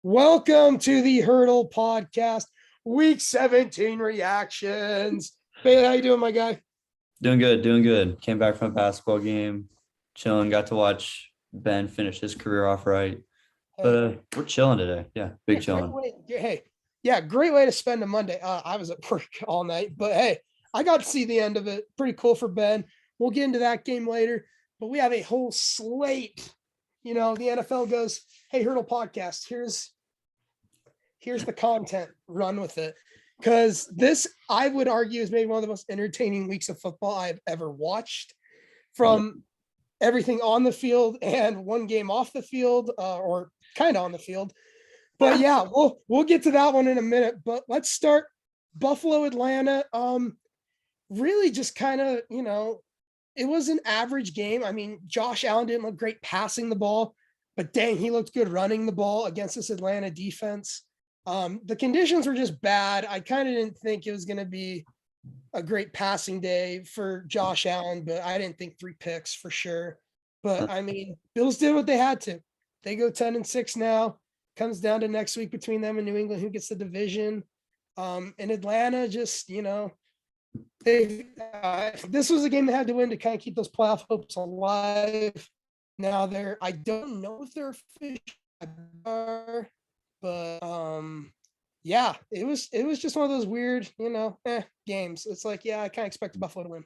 Welcome to the Hurdle Podcast, Week 17 reactions. Bailey, how you doing, my guy? Doing good, doing good. Came back from a basketball game, chilling. Got to watch Ben finish his career off right. But Hey, we're chilling today. Yeah, big great chilling. way. Hey, yeah, great way to spend a Monday. I was at work all night, but hey, I got to see the end of it. Pretty cool for Ben. We'll get into that game later, but we have a whole slate. The NFL goes, "Hey, Hurdle Podcast, here's the content. Run with it." Because this, I would argue, is maybe one of the most entertaining weeks of football I've ever watched. Yeah. From everything on the field and one game off the field, or kind of on the field. But yeah, we'll get to that one in a minute. But let's start Buffalo, Atlanta. Really just kind of, it was an average game. I mean, Josh Allen didn't look great passing the ball, but dang, he looked good running the ball against this Atlanta defense. The conditions were just bad. I kind of didn't think it was going to be a great passing day for Josh Allen, but I didn't think 3 picks for sure. But I mean, Bills did what they had to. They go 10-6 now. Comes down to next week between them and New England, who gets the division. And Atlanta just, this was a game they had to win to kind of keep those playoff hopes alive. Now I don't know if they're official, but yeah, it was just one of those weird, games. It's like, yeah, I kind of expected Buffalo to win.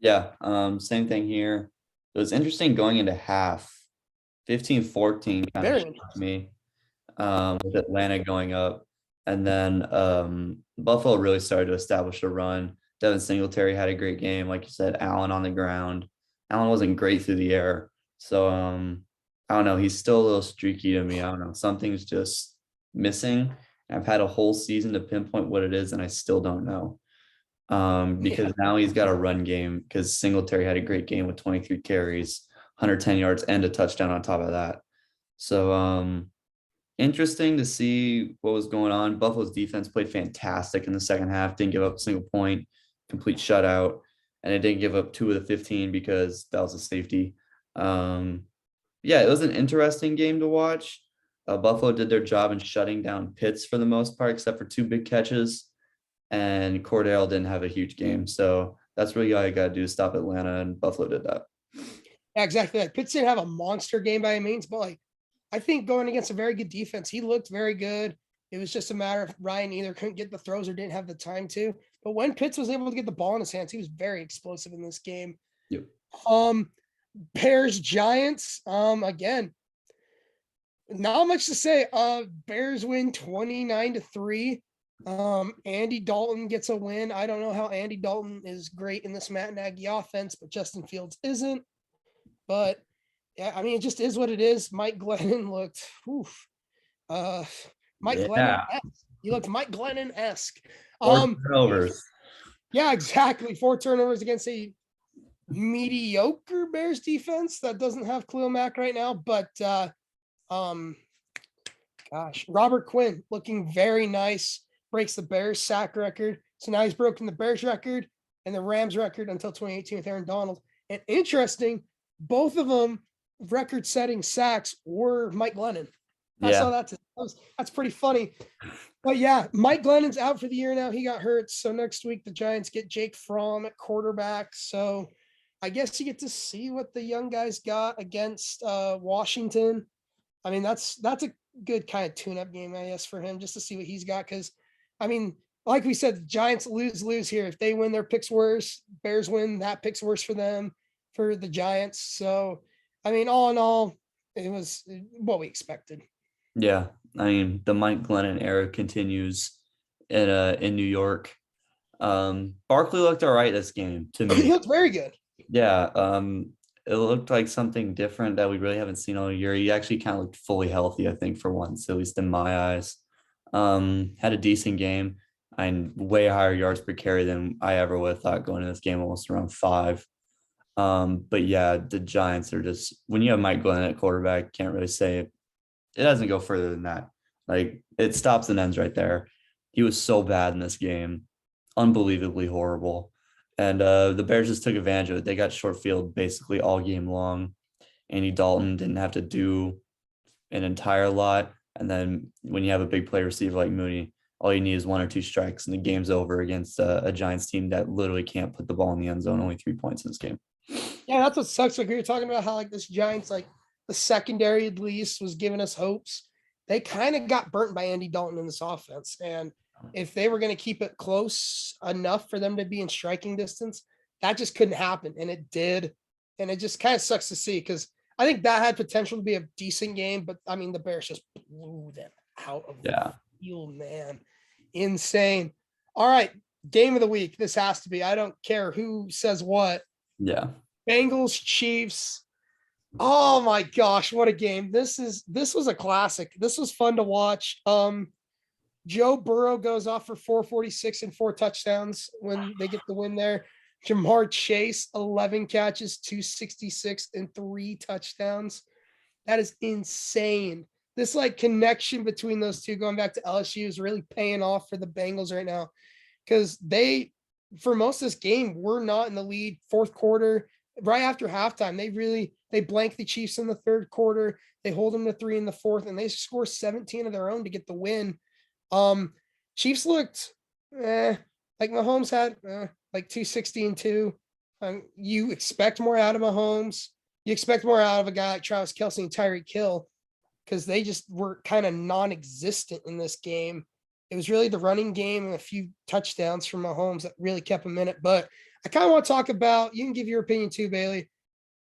Yeah, same thing here. It was interesting going into half. 15-14 kind of shocked me with Atlanta going up. And then Buffalo really started to establish a run. Devin Singletary had a great game. Like you said, Allen on the ground. Allen wasn't great through the air. So I don't know. He's still a little streaky to me. I don't know. Something's just missing. I've had a whole season to pinpoint what it is, and I still don't know. Because now he's got a run game because Singletary had a great game with 23 carries, 110 yards, and a touchdown on top of that. So interesting to see what was going on. Buffalo's defense played fantastic in the second half, didn't give up a single point, complete shutout, and it didn't give up 2 of the 15 because that was a safety. Yeah, it was an interesting game to watch. Buffalo did their job in shutting down Pitts for the most part, except for 2 big catches. And Cordell didn't have a huge game. So that's really all you got to do is stop Atlanta, and Buffalo did that. Yeah, exactly. Like, Pitts didn't have a monster game by any means, but like, I think going against a very good defense, he looked very good. It was just a matter of Ryan either couldn't get the throws or didn't have the time to. But when Pitts was able to get the ball in his hands, he was very explosive in this game. Yep. Bears Giants. Again, not much to say. Bears win 29-3. Andy Dalton gets a win. I don't know how Andy Dalton is great in this Matt Nagy offense, but Justin Fields isn't. But yeah, I mean, it just is what it is. Mike Glennon looked, Glennon-esque. He looked Mike Glennon-esque. 4 turnovers. Yeah, exactly. 4 turnovers against a mediocre Bears defense that doesn't have Khalil Mack right now. But Robert Quinn looking very nice. Breaks the Bears sack record. So now he's broken the Bears record and the Rams record until 2018 with Aaron Donald. And interesting, both of them record-setting sacks were Mike Glennon. I saw that. That's pretty funny. But yeah, Mike Glennon's out for the year now. He got hurt. So next week the Giants get Jake Fromm at quarterback. So I guess you get to see what the young guys got against Washington. I mean, that's a good kind of tune-up game, I guess, for him, just to see what he's got. Because, I mean, like we said, the Giants lose here. If they win, their pick's worse. Bears win, that pick's worse for them, for the Giants. So, I mean, all in all, it was what we expected. Yeah, I mean, the Mike Glennon era continues in New York. Barkley looked all right this game to me. He looked very good. Yeah, it looked like something different that we really haven't seen all year. He actually kind of looked fully healthy, I think, for once, at least in my eyes. Had a decent game and way higher yards per carry than I ever would have thought going into this game, almost around 5. But yeah, the Giants are just, when you have Mike Glennon at quarterback, can't really say it. It doesn't go further than that. Like, it stops and ends right there. He was so bad in this game, unbelievably horrible. And the Bears just took advantage of it. They got short field basically all game long. Andy Dalton didn't have to do an entire lot. And then when you have a big play receiver like Mooney, all you need is 1 or 2 strikes and the game's over against a Giants team that literally can't put the ball in the end zone. Only 3 points in this game. Yeah, that's what sucks. Like we were talking about how like this Giants, like the secondary at least was giving us hopes. They kind of got burnt by Andy Dalton in this offense. And if they were going to keep it close enough for them to be in striking distance, that just couldn't happen. And it did. And it just kind of sucks to see because I think that had potential to be a decent game. But I mean, the Bears just blew them out of the field, man. Insane. All right. Game of the week. This has to be. I don't care who says what. Yeah. Bengals, Chiefs. Oh my gosh, what a game. This was a classic. This was fun to watch. Joe Burrow goes off for 446 and 4 touchdowns when they get the win there. Jamar Chase, 11 catches, 266 and 3 touchdowns. That is insane. This like connection between those two going back to LSU is really paying off for the Bengals right now because they, for most of this game, were not in the lead. Fourth quarter, right after halftime, they blank the Chiefs in the third quarter. They hold them to 3 in the fourth, and they score 17 of their own to get the win. Chiefs looked like Mahomes had like 260 and 2. You expect more out of Mahomes. You expect more out of a guy like Travis Kelce and Tyreek Hill because they just were kind of non-existent in this game. It was really the running game and a few touchdowns from Mahomes that really kept him in it. But I kind of want to talk about, you can give your opinion too, Bailey.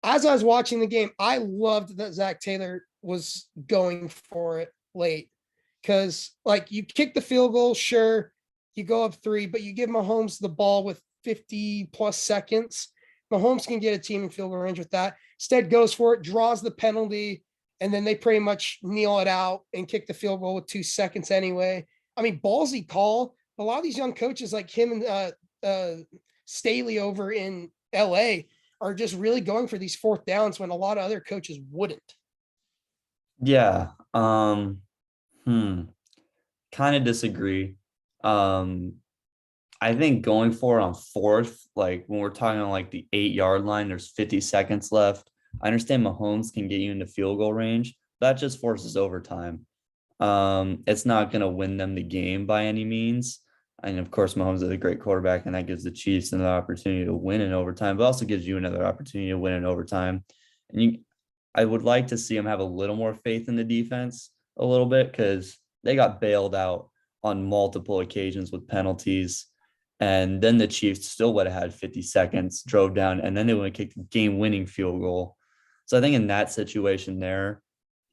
As I was watching the game, I loved that Zach Taylor was going for it late because, like, you kick the field goal, sure, you go up 3, but you give Mahomes the ball with 50-plus seconds. Mahomes can get a team in field goal range with that. Instead, goes for it, draws the penalty, and then they pretty much kneel it out and kick the field goal with 2 seconds anyway. I mean, ballsy call. A lot of these young coaches like him and Staley over in LA are just really going for these 4th downs when a lot of other coaches wouldn't. Yeah. Kind of disagree. I think going for it on 4th, like when we're talking on like the 8-yard line, there's 50 seconds left. I understand Mahomes can get you into field goal range. That just forces overtime. It's not going to win them the game by any means. And of course, Mahomes is a great quarterback, and that gives the Chiefs another opportunity to win in overtime, but also gives you another opportunity to win in overtime. And I would like to see them have a little more faith in the defense a little bit because they got bailed out on multiple occasions with penalties. And then the Chiefs still would have had 50 seconds, drove down, and then they would have kicked the game-winning field goal. So I think in that situation there,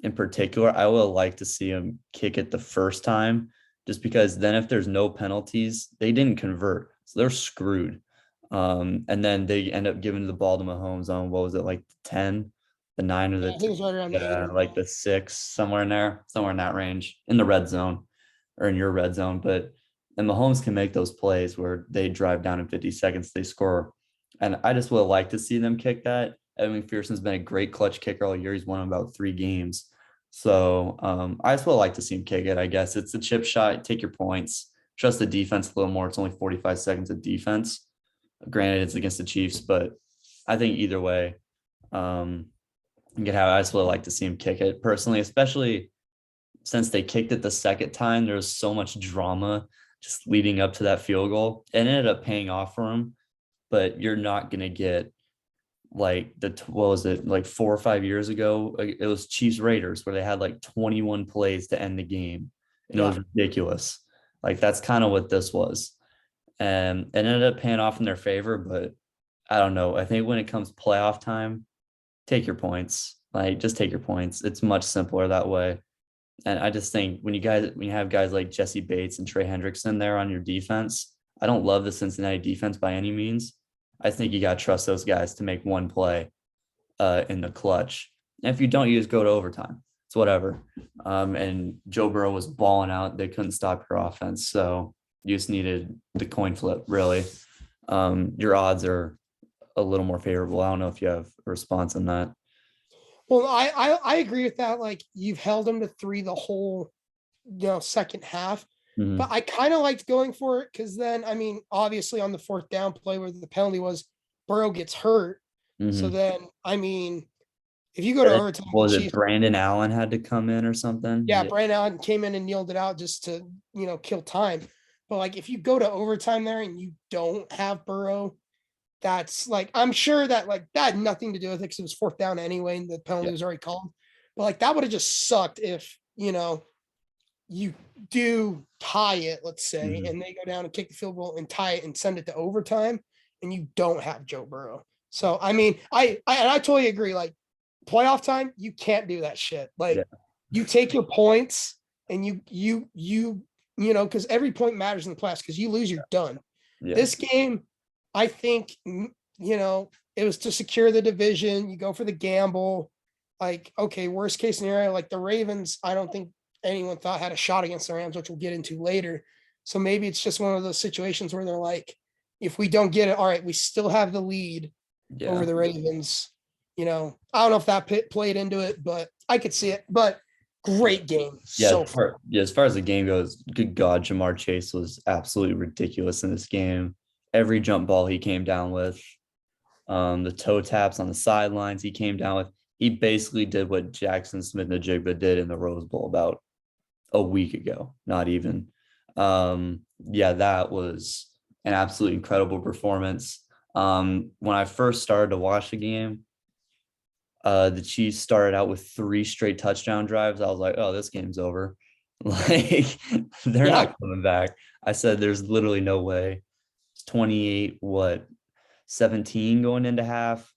in particular, I would like to see them kick it the first time, just because then if there's no penalties, they didn't convert. So they're screwed. And then they end up giving the ball to Mahomes on, what was it, like 10, the 9 or the 10, right around the 8 like the 6, somewhere in there, somewhere in that range, in the red zone or in your red zone. But and Mahomes can make those plays where they drive down in 50 seconds, they score. And I just would like to see them kick that. Evan McPherson's been a great clutch kicker all year. He's won about 3 games. So I just would like to see him kick it, I guess. It's a chip shot. Take your points. Trust the defense a little more. It's only 45 seconds of defense. Granted, it's against the Chiefs, but I think either way, you could have. I just would like to see him kick it personally, especially since they kicked it the second time. There was so much drama just leading up to that field goal. It ended up paying off for him, but you're not going to get like what was it, like 4 or 5 years ago? It was Chiefs Raiders where they had like 21 plays to end the game. And it was ridiculous. Like that's kind of what this was. And it ended up paying off in their favor, but I don't know. I think when it comes playoff time, take your points. Like just take your points. It's much simpler that way. And I just think when you have guys like Jesse Bates and Trey Hendrickson there on your defense, I don't love the Cincinnati defense by any means. I think you got to trust those guys to make one play in the clutch. And if you don't, you just go to overtime. It's whatever. And Joe Burrow was balling out. They couldn't stop your offense. So you just needed the coin flip, really. Your odds are a little more favorable. I don't know if you have a response on that. Well, I agree with that. Like you've held them to 3 the whole, second half. Mm-hmm. But I kind of liked going for it because then, I mean, obviously on the 4th down play where the penalty was, Burrow gets hurt. Mm-hmm. So then, I mean, If you go to overtime, What was the it? Chiefs, Brandon Allen had to come in or something? yeah, Brandon Allen came in and kneeled it out just to, kill time. But like if you go to overtime there and you don't have Burrow, that's like I'm sure that like that had nothing to do with it because it was fourth down anyway, and the penalty Yeah. was already called. But like that would have just sucked if you do tie it, let's say, Mhm. and they go down and kick the field goal and tie it and send it to overtime, and you don't have Joe Burrow. So I mean, I totally agree. Like playoff time, you can't do that shit. Like Yeah. you take your points and because every point matters in the playoffs. Because you lose, you're done. Yeah. This game, I think, it was to secure the division. You go for the gamble. Like, okay, worst case scenario, like the Ravens, I don't think anyone thought had a shot against the Rams, which we'll get into later. So maybe it's just one of those situations where they're like, if we don't get it, all right, we still have the lead over Yeah. the Ravens. I don't know if that played into it, but I could see it. But great game. Yeah. So far. As far as the game goes, good God, Jamar Chase was absolutely ridiculous in this game. Every jump ball he came down with, the toe taps on the sidelines he came down with. He basically did what Jackson Smith-Njigba did in the Rose Bowl about a week ago, not even. Yeah, that was an absolutely incredible performance. When I first started to watch the game, the Chiefs started out with 3 straight touchdown drives. I was like, oh, this game's over. Like they're not coming back. I said, there's literally no way. It's 28, 17 going into half.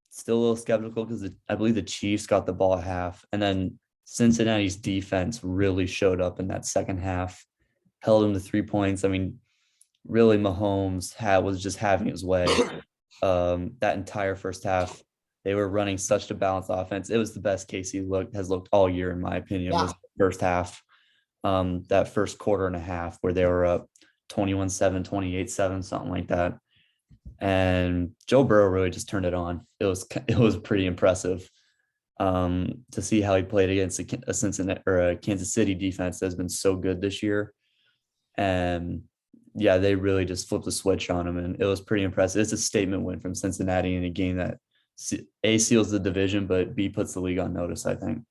Still a little skeptical because I believe the Chiefs got the ball at half. And then Cincinnati's defense really showed up in that second half, held them to 3 points. I mean, really Mahomes was just having his way. That entire first half, they were running such a balanced offense. It was the best KC has looked all year, in my opinion, was the first half. That first quarter and a half where they were up 21-7, 28-7, something like that. And Joe Burrow really just turned it on. It was pretty impressive to see how he played against a Cincinnati or a Kansas City defense that's been so good this year. And yeah, they really just flipped the switch on him, and it was pretty impressive. It's a statement win from Cincinnati in a game that A, seals the division, but B, puts the league on notice, I think.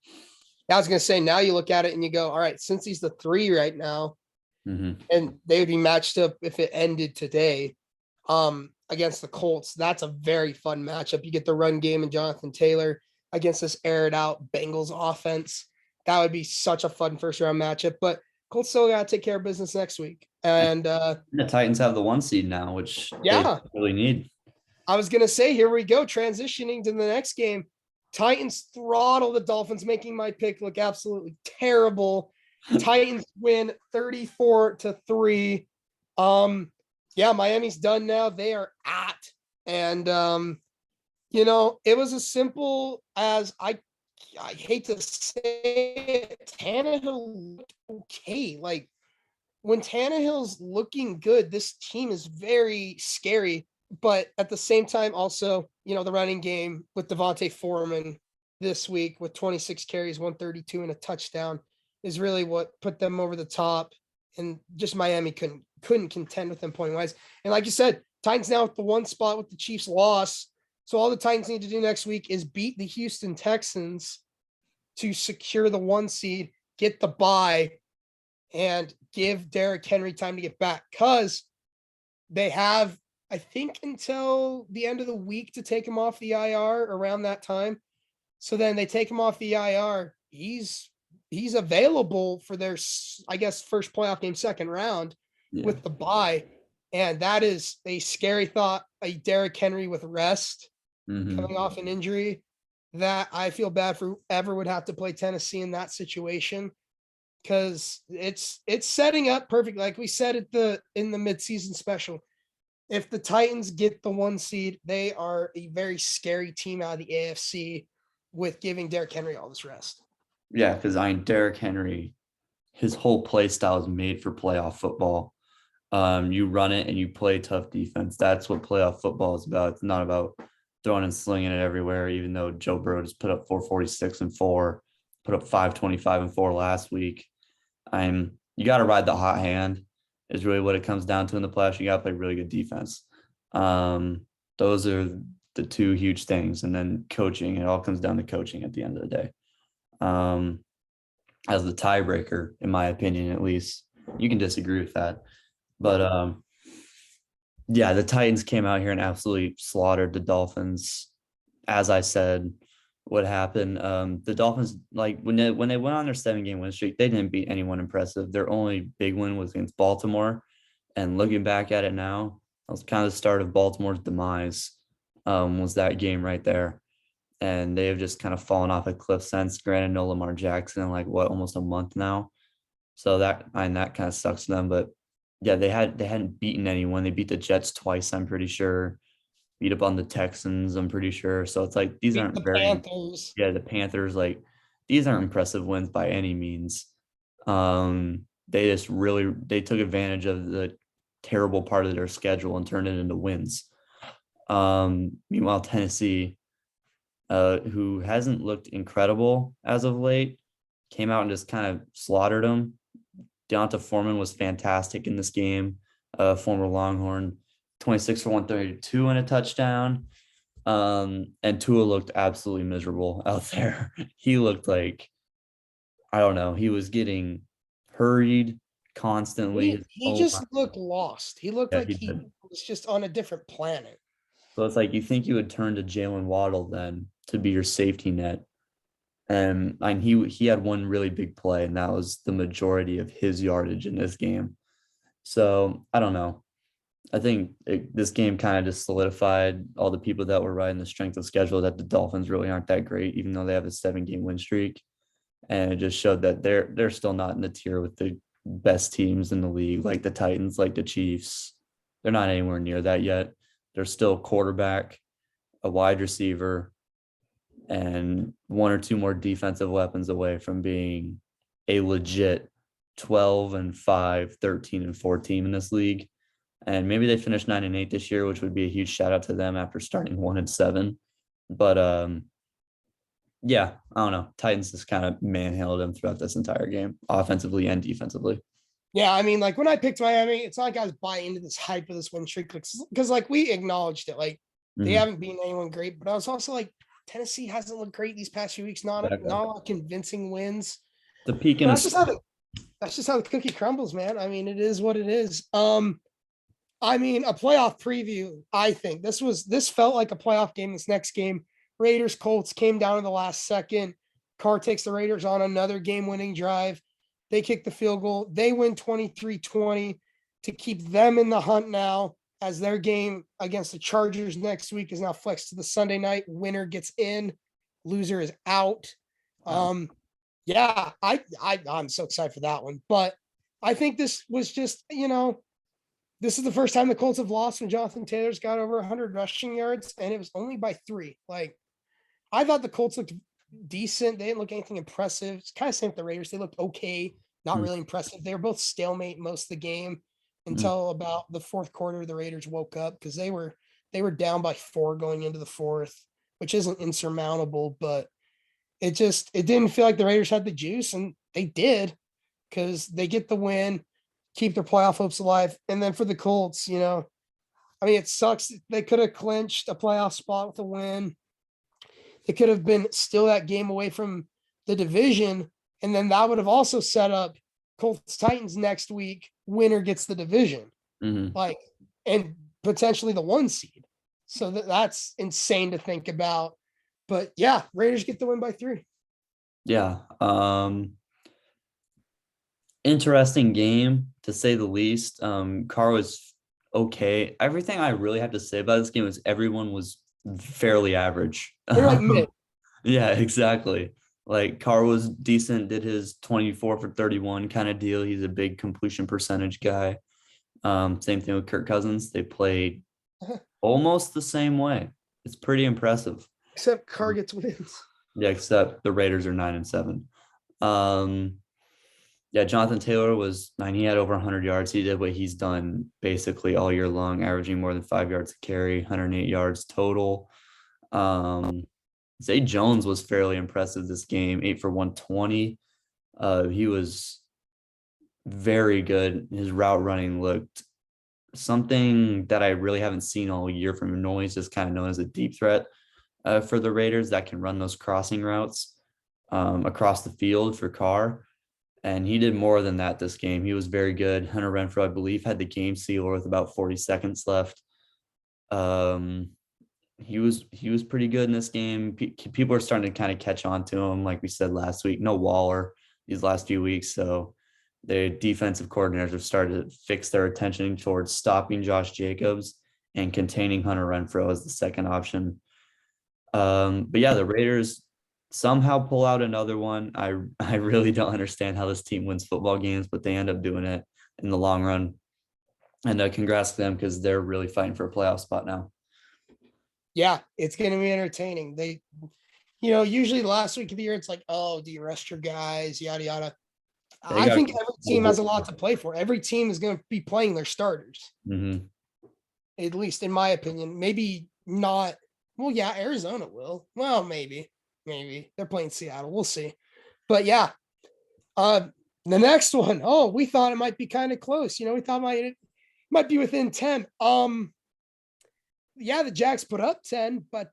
I was going to say, now you look at it and you go, all right, since he's the 3 right now, and they would be matched up if it ended today against the Colts. That's a very fun matchup. You get the run game and Jonathan Taylor against this aired out Bengals offense. That would be such a fun first round matchup, but Colts still got to take care of business next week. And the Titans have the 1 seed now, which they really need. I was going to say, here we go, transitioning to the next game. Titans throttle the Dolphins, making my pick look absolutely terrible. Titans win 34-3. Miami's done now. They are at. And it was as simple as I hate to say it, Tannehill looked okay. Like when Tannehill's looking good, this team is very scary. But at the same time, also, the running game with Devontae Foreman this week with 26 carries, 132 and a touchdown is really what put them over the top. And just Miami couldn't contend with them point wise. And like you said, Titans now at the 1 spot with the Chiefs loss. So all the Titans need to do next week is beat the Houston Texans to secure the 1 seed, get the bye, and give Derrick Henry time to get back. Because they have, I think, until the end of the week to take him off the IR around that time. So then they take him off the IR. He's available for their, I guess, first playoff game, second round with the bye. And that is a scary thought, a Derrick Henry with rest coming off an injury that I feel bad for whoever would have to play Tennessee in that situation. Because it's setting up perfect. Like we said in the midseason special, if the Titans get the 1 seed, they are a very scary team out of the AFC with giving Derrick Henry all this rest. Yeah, because Derrick Henry, his whole play style is made for playoff football. You run it and you play tough defense. That's what playoff football is about. It's not about throwing and slinging it everywhere, even though Joe Burrow just put up 446 and 4, put up 525 and 4 last week. You got to ride the hot hand is really what it comes down to in the playoffs. You got to play really good defense. Those are the two huge things. And then coaching, it all comes down to coaching at the end of the day. As the tiebreaker, in my opinion, at least. You can disagree with that. But yeah, the Titans came out here and absolutely slaughtered the Dolphins. As I said, what happened? The Dolphins, like when they went on their 7-game win streak, they didn't beat anyone impressive. Their only big win was against Baltimore. And looking back at it now, that was kind of the start of Baltimore's demise. Was that game right there. And they have just kind of fallen off a cliff since. Granted, no Lamar Jackson in like almost a month now. So that kind of sucks for them. But yeah, they hadn't beaten anyone. They beat the Jets twice, I'm pretty sure. Beat up on the Texans, I'm pretty sure. So it's like these aren't Panthers. the Panthers, like these aren't impressive wins by any means. They just they took advantage of the terrible part of their schedule and turned it into wins. Meanwhile, Tennessee, who hasn't looked incredible as of late, came out and just kind of slaughtered them. Deonta Foreman was fantastic in this game, former Longhorn, 26 for 132 and a touchdown. And Tua looked absolutely miserable out there. He looked like, I don't know, he was getting hurried constantly. He just looked lost. He looked like he was just on a different planet. So it's like you think you would turn to Jalen Waddle then to be your safety net. And he had one really big play, and that was the majority of his yardage in this game. So I don't know. I think this game kind of just solidified all the people that were riding the strength of schedule that the Dolphins really aren't that great, even though they have a 7-game win streak. And it just showed that they're still not in the tier with the best teams in the league, like the Titans, like the Chiefs. They're not anywhere near that yet. They're still quarterback, a wide receiver, and one or two more defensive weapons away from being a legit 12-5, 13-4 team in this league. And maybe they finish 9-8 this year, which would be a huge shout out to them after starting 1-7. But yeah, I don't know. Titans just kind of manhandled them throughout this entire game, offensively and defensively. Yeah, I mean, like when I picked Miami, it's not like I was buying into this hype of this win streak because like we acknowledged it, like they haven't beaten anyone great, but I was also like Tennessee hasn't looked great these past few weeks. Not a lot of convincing wins. The peak in that's just how the cookie crumbles, man. I mean, it is what it is. I mean, a playoff preview. I think this felt like a playoff game. This next game, Raiders Colts came down to the last second. Carr takes the Raiders on another game-winning drive. They kick the field goal. They win 23-20 to keep them in the hunt now, as their game against the Chargers next week is now flexed to the Sunday night. Winner gets in, loser is out. Yeah, I'm so excited for that one. But I think this was just, this is the first time the Colts have lost when Jonathan Taylor's got over 100 rushing yards, and it was only by 3. Like, I thought the Colts looked decent. They didn't look anything impressive. It's kind of same with the Raiders. They looked okay, not really impressive. They were both stalemate most of the game until about the fourth quarter. The Raiders woke up because they were down by 4 going into the fourth, which isn't insurmountable, but it didn't feel like the Raiders had the juice, and they did because they get the win, keep their playoff hopes alive. And then for the Colts, I mean, it sucks. They could have clinched a playoff spot with a win. It could have been still that game away from the division. And then that would have also set up Colts Titans next week. Winner gets the division, and potentially the 1 seed. So that's insane to think about. But yeah, Raiders get the win by 3. Yeah. Interesting game to say the least. Carr was okay. Everything I really have to say about this game is everyone was fairly average. They're like mid. Yeah, exactly. Like Carr was decent, did his 24 for 31 kind of deal. He's a big completion percentage guy. Same thing with Kirk Cousins. They played almost the same way. It's pretty impressive. Except Carr gets wins. Yeah, except the Raiders are 9-7. Yeah, Jonathan Taylor he had over 100 yards. He did what he's done basically all year long, averaging more than 5 yards a carry, 108 yards total. Zay Jones was fairly impressive this game, 8 for 120. He was very good. His route running looked something that I really haven't seen all year from him. Normally, he's just kind of known as a deep threat for the Raiders that can run those crossing routes across the field for Carr. And he did more than that this game. He was very good. Hunter Renfrow, I believe, had the game sealer with about 40 seconds left. He was pretty good in this game. People are starting to kind of catch on to him, like we said last week. No Waller these last few weeks, so the defensive coordinators have started to fix their attention towards stopping Josh Jacobs and containing Hunter Renfrow as the second option. But yeah, the Raiders somehow pull out another one. I really don't understand how this team wins football games, but they end up doing it in the long run. And congrats to them because they're really fighting for a playoff spot now. Yeah, it's going to be entertaining. Usually the last week of the year, it's like, oh, do you rest your guys, yada, yada. I think every team has a lot to play for. Every team is going to be playing their starters. Mm-hmm. At least in my opinion. Maybe not. Well, yeah, Arizona will. Well, maybe. They're playing Seattle. We'll see. But yeah, the next one. Oh, we thought it might be kind of close. We thought it might be within 10. Yeah, the Jags put up 10, but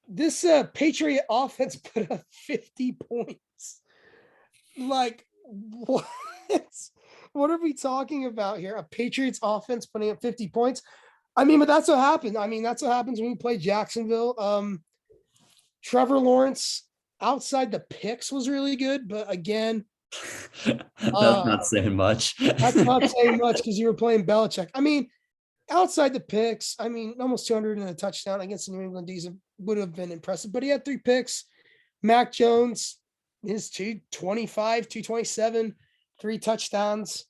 this Patriot offense put up 50 points. Like, what? What are we talking about here? A Patriots offense putting up 50 points? But that's what happened. That's what happens when we play Jacksonville. Trevor Lawrence outside the picks was really good, but again, that's not saying much. That's not saying much because you were playing Belichick. Outside the picks, almost 200 and a touchdown against the New England D's would have been impressive, but he had 3 picks. Mac Jones, his 225, 227, 3 touchdowns.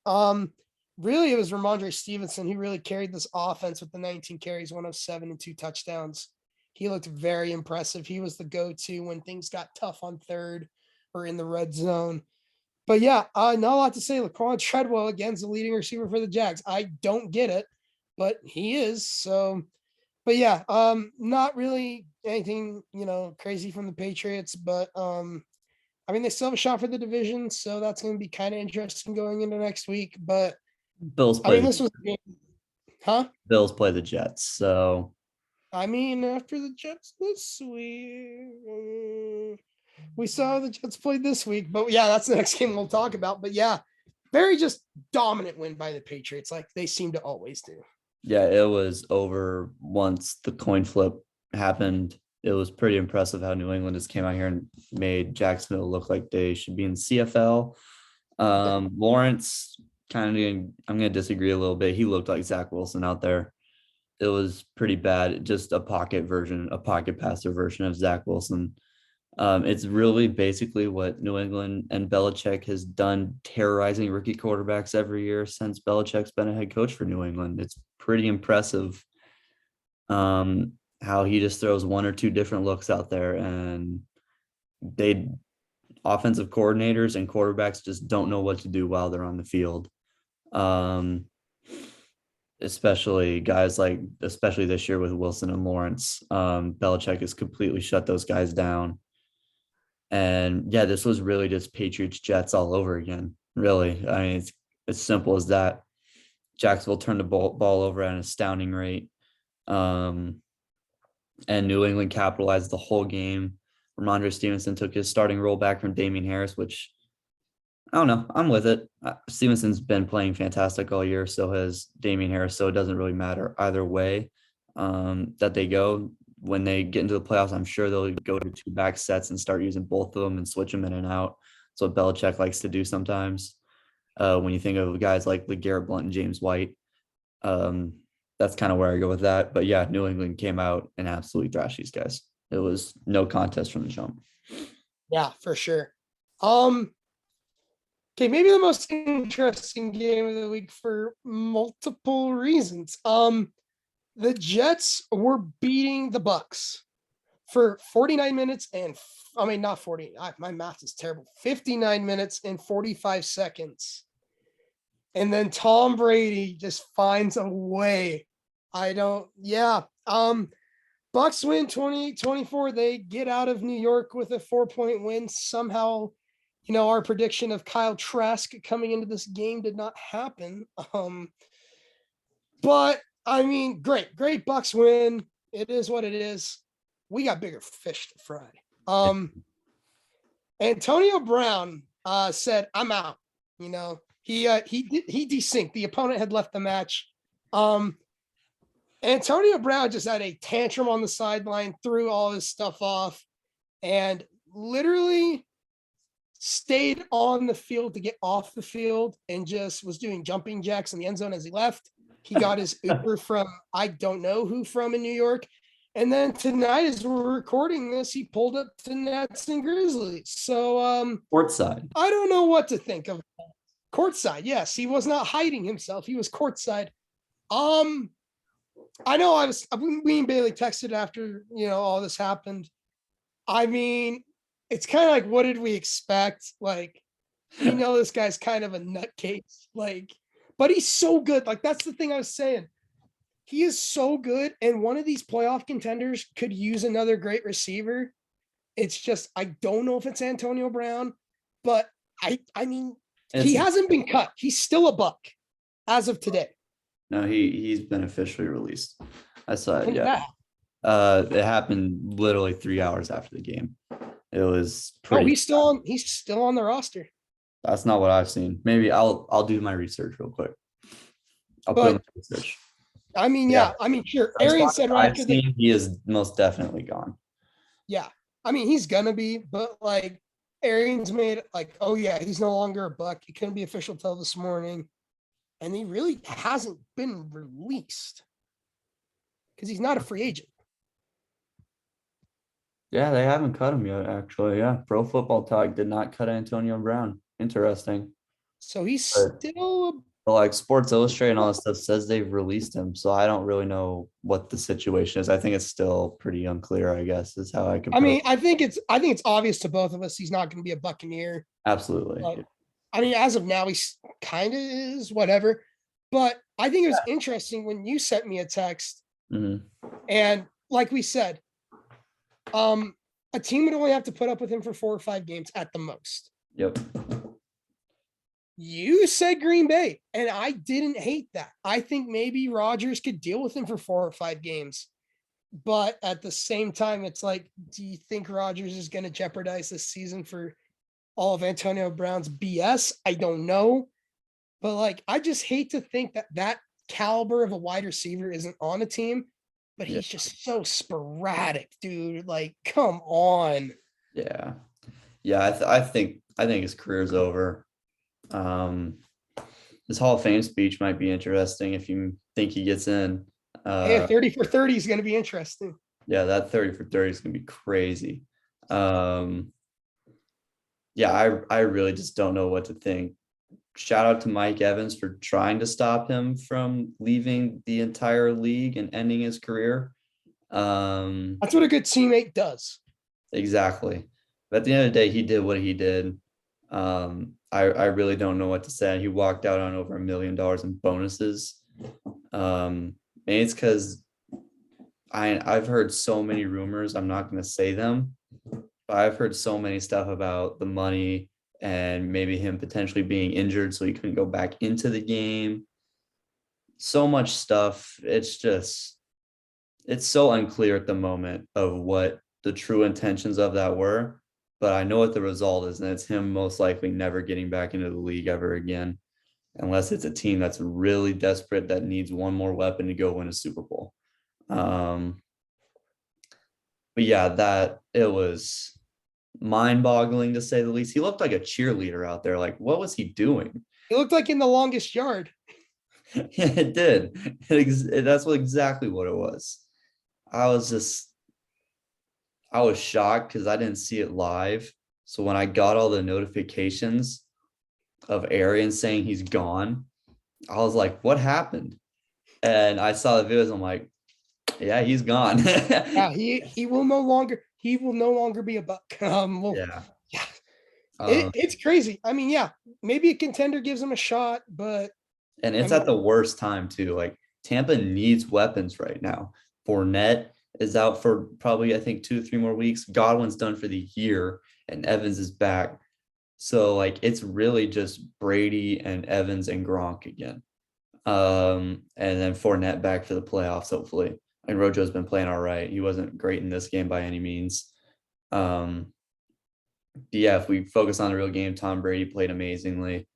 Really, it was Ramondre Stevenson who really carried this offense with the 19 carries, 107 and 2 touchdowns. He looked very impressive. He was the go-to when things got tough on third or in the red zone. But yeah, not a lot to say. Laquan Treadwell, again, is the leading receiver for the Jags. I don't get it, but he is. So, but yeah, not really anything, crazy from the Patriots, but they still have a shot for the division, so that's going to be kind of interesting going into next week. But Bills play. Bills play the Jets, so. After the Jets this week, we saw the Jets played this week, but yeah, that's the next game we'll talk about. But yeah, very just dominant win by the Patriots, like they seem to always do. Yeah, it was over once the coin flip happened. It was pretty impressive how New England just came out here and made Jacksonville look like they should be in CFL. Lawrence, I'm going to disagree a little bit. He looked like Zach Wilson out there. It was pretty bad. Just a pocket passer version of Zach Wilson. It's really basically what New England and Belichick has done, terrorizing rookie quarterbacks every year since Belichick's been a head coach for New England. It's pretty impressive how he just throws 1 or 2 different looks out there, and offensive coordinators and quarterbacks just don't know what to do while they're on the field. Especially this year with Wilson and Lawrence. Belichick has completely shut those guys down. And yeah, this was really just Patriots Jets all over again. Really, it's as simple as that. Jacksonville turned the ball over at an astounding rate, and New England capitalized the whole game. Ramondre Stevenson took his starting role back from Damian Harris, which I don't know. I'm with it. Stevenson's been playing fantastic all year. So has Damian Harris. So it doesn't really matter either way that they go. When they get into the playoffs, I'm sure they'll go to 2 back sets and start using both of them and switch them in and out. That's what Belichick likes to do sometimes. When you think of guys like LeGarrette Blount and James White, that's kind of where I go with that. But yeah, New England came out and absolutely thrashed these guys. It was no contest from the jump. Yeah, for sure. Okay, maybe the most interesting game of the week for multiple reasons. The Jets were beating the Bucks for 49 minutes and not 40. My math is terrible. 59 minutes and 45 seconds. And then Tom Brady just finds a way. Bucks win 28-24. They get out of New York with a 4-point win. Somehow our prediction of Kyle Trask coming into this game did not happen. But I mean, great Bucks win. It is what it is. We got bigger fish to fry. Antonio Brown said, "I'm out." He desynced. The opponent had left the match. Antonio Brown just had a tantrum on the sideline, threw all his stuff off, and literally stayed on the field to get off the field and just was doing jumping jacks in the end zone as he left. He got his Uber from I don't know who from in New York. And then tonight, as we're recording this, he pulled up to Nets and Grizzlies. So Courtside. I don't know what to think of that. Courtside, yes. He was not hiding himself. He was courtside. I know me and Bailey texted after, all this happened. I mean, it's kind of like, what did we expect? Like, this guy's kind of a nutcase, but he's so good. Like, that's the thing I was saying. He is so good. And one of these playoff contenders could use another great receiver. It's just, I don't know if it's Antonio Brown, but I mean, he hasn't been cut. He's still a Buck as of today. No, he's been officially released. I saw it. When Yeah. It happened literally 3 hours after the game. It was pretty. He's still on the roster. That's not what I've seen. Maybe I'll do my research real quick. I'll put in my research. I mean, yeah. I mean, sure. Arian said right. I've seen he is most definitely gone. Yeah. I mean, he's gonna be, but like Arian's made oh yeah, he's no longer a Buck. He couldn't be official till this morning. And he really hasn't been released because he's not a free agent. Yeah, they haven't cut him yet, actually. Yeah, Pro Football Talk did not cut Antonio Brown. Interesting. So he's still. But like Sports Illustrated and all that stuff says they've released him. So I don't really know what the situation is. I think it's still pretty unclear, I guess, is how I can. I mean, I think it's obvious to both of us he's not going to be a Buccaneer. Absolutely. I mean, as of now, he kind of is, whatever. But I think it was interesting when you sent me a text. Mm-hmm. And like we said, a team would only have to put up with him for 4 or 5 games at the most. Yep. You said Green Bay, and I didn't hate that. I think maybe Rodgers could deal with him for 4 or 5 games. But at the same time, it's like, do you think Rodgers is going to jeopardize this season for all of Antonio Brown's BS? I don't know. But I just hate to think that caliber of a wide receiver isn't on a team, but he's just so sporadic, dude. Come on. Yeah. Yeah. I think his career's over. His Hall of Fame speech might be interesting if you think he gets in. 30 for 30 is going to be interesting. Yeah, that 30 for 30 is going to be crazy. Yeah, I really just don't know what to think. Shout out to Mike Evans for trying to stop him from leaving the entire league and ending his career. That's what a good teammate does. Exactly. But at the end of the day, he did what he did. I really don't know what to say. He walked out on over $1 million in bonuses. And it's because I've heard so many rumors. I'm not going to say them, but I've heard so many stuff about the money and maybe him potentially being injured so he couldn't go back into the game. So much stuff. It's so unclear at the moment of what the true intentions of that were. But I know what the result is, and it's him most likely never getting back into the league ever again, unless it's a team that's really desperate that needs one more weapon to go win a Super Bowl. But yeah, it was mind-boggling to say the least. He looked like a cheerleader out there. What was he doing? He looked like in The Longest Yard. Yeah, it did. That's exactly what it was. I was shocked because I didn't see it live. So when I got all the notifications of Arian saying he's gone, I was like, what happened? And I saw the videos. I'm like, yeah, he's gone. Yeah, he will no longer be a Buck. It's crazy. I mean, yeah, maybe a contender gives him a shot, but it's at the worst time too. Tampa needs weapons right now. Fournette is out for probably, I think, 2 or 3 more weeks. Godwin's done for the year, and Evans is back. So like it's really just Brady and Evans and Gronk again. And then Fournette back for the playoffs, hopefully. And Rojo's been playing all right. He wasn't great in this game by any means. Um, yeah, if we focus on the real game, Tom Brady played amazingly.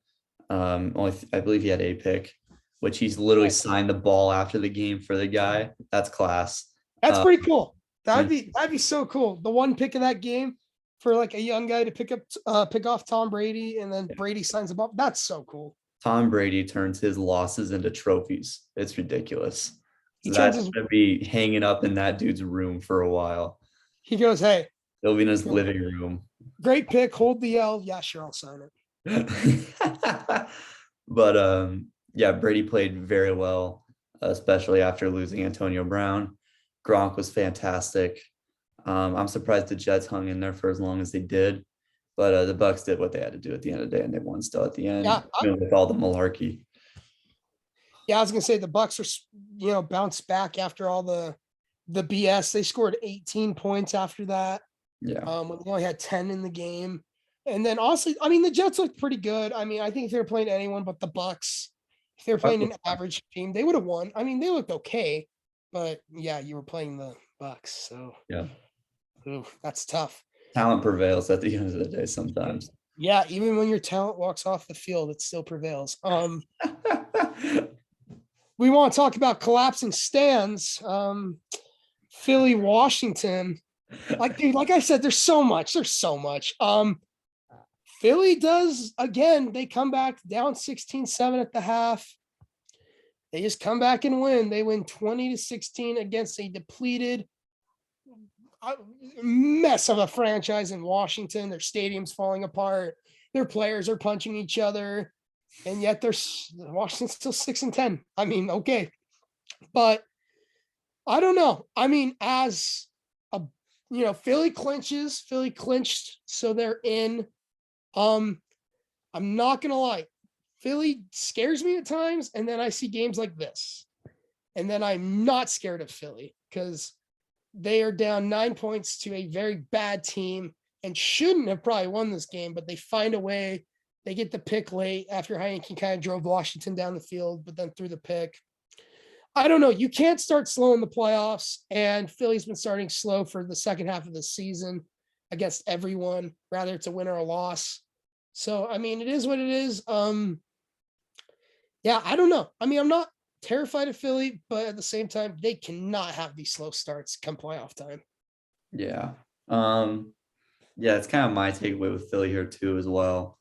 I believe he had a pick, which he's literally signed the ball after the game for the guy. That's class. That's Uh, pretty cool. when That'd be so cool. The one pick of that game for like a young guy to pick off Tom Brady, and then Brady signs the ball. That's so cool. Tom Brady turns his losses into trophies, it's ridiculous. He turns That's his gonna be hanging up in that dude's room for a while. he goes, "Hey, It'll be in his living room. great pick, hold the L. Yeah, sure, I'll sign it." But yeah, Brady played very well, especially after losing Antonio Brown. Gronk was fantastic. I'm surprised the Jets hung in there for as long as they did, but the Bucks did what they had to do at the end of the day, and they won still at the end, Yeah, with all the malarkey. yeah, I was gonna say the Bucks are bounced back after all the BS. They scored 18 points after that. Yeah, When they only had 10 in the game. And then also, I mean, the Jets looked pretty good. I mean, I think if they were playing anyone but the Bucks, if they were playing an average team, they would have won. I mean, they looked okay, but yeah, you were playing the Bucks, so yeah. ooh, that's tough. Talent prevails at the end of the day sometimes. Yeah, even when your talent walks off the field, it still prevails. We want to talk about collapsing stands. Philly, Washington. Like, dude, like I said, there's so much. There's so much. Philly does again, they come back down 16-7 at the half. They just come back and win. They win 20-16 against a depleted mess of a franchise in Washington. Their stadium's falling apart. Their players are punching each other. And yet Washington's still 6-10. I mean, okay. But I don't know. I mean, as a Philly clinched, so they're in. I'm not gonna lie, Philly scares me at times, and then I see games like this, and then I'm not scared of Philly because they are down 9 points to a very bad team and shouldn't have probably won this game, but they find a way. They get the pick late after Heineken kind of drove Washington down the field, but then threw the pick. I don't know. You can't start slow in the playoffs, and Philly's been starting slow for the second half of the season against everyone, rather it's a win or a loss. So, I mean, it is what it is. Yeah, I don't know. I mean, I'm not terrified of Philly, but at the same time, they cannot have these slow starts come playoff time. Yeah. Yeah, it's kind of my takeaway with Philly here too as well.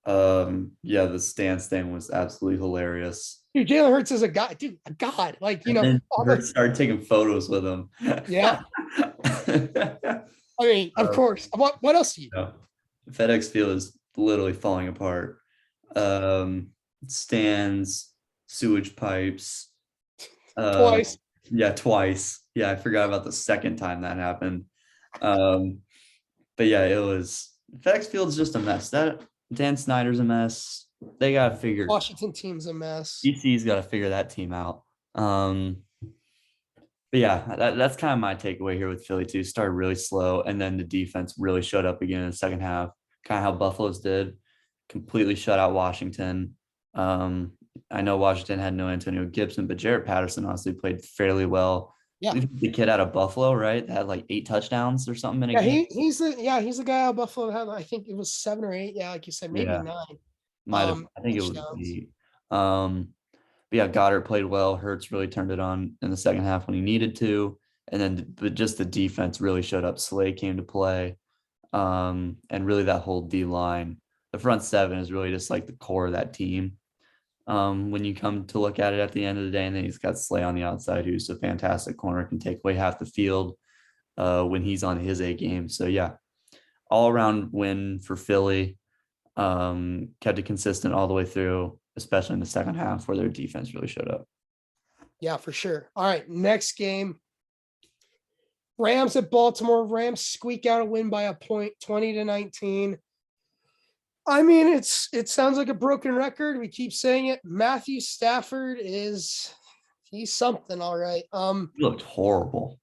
Yeah, the stance thing was absolutely hilarious. Dude, Jalen Hurts is a guy, dude, a god. Like, And then Hurts started taking photos with him. Yeah. I mean, of course. What else do you know? FedEx Field is literally falling apart. Stands, sewage pipes. Twice. Yeah, twice. Yeah, I forgot about the second time that happened. But yeah, it was FedEx Field's just a mess. That Dan Snyder's a mess. They gotta figure Washington team's a mess. DC's got to figure that team out. But yeah, that's kind of my takeaway here with Philly too. Started really slow, and then the defense really showed up again in the second half. Kind of how Buffalo's did, completely shut out Washington. I know Washington had no Antonio Gibson, but Jarrett Patterson honestly played fairly well. Yeah, the kid out of Buffalo, right? That had like 8 touchdowns or something in a game. He's the guy out of Buffalo that had, I think it was 7 or 8. Yeah, like you said, maybe 9. Might have. I think touchdowns. It was 8. But yeah, Goddard played well. Hurts really turned it on in the second half when he needed to, and then just the defense really showed up. Slay came to play, and really that whole D line, the front 7 is really just like the core of that team. When you come to look at it at the end of the day, and then he's got Slay on the outside, who's a fantastic corner, can take away half the field when he's on his A game. So yeah, all around win for Philly. Kept it consistent all the way through, especially in the second half where their defense really showed up. Yeah, for sure. All right, next game. Rams at Baltimore. Rams squeak out a win by a point, 20-19. I mean, it sounds like a broken record. We keep saying it. Matthew Stafford he's something, all right. He looked horrible.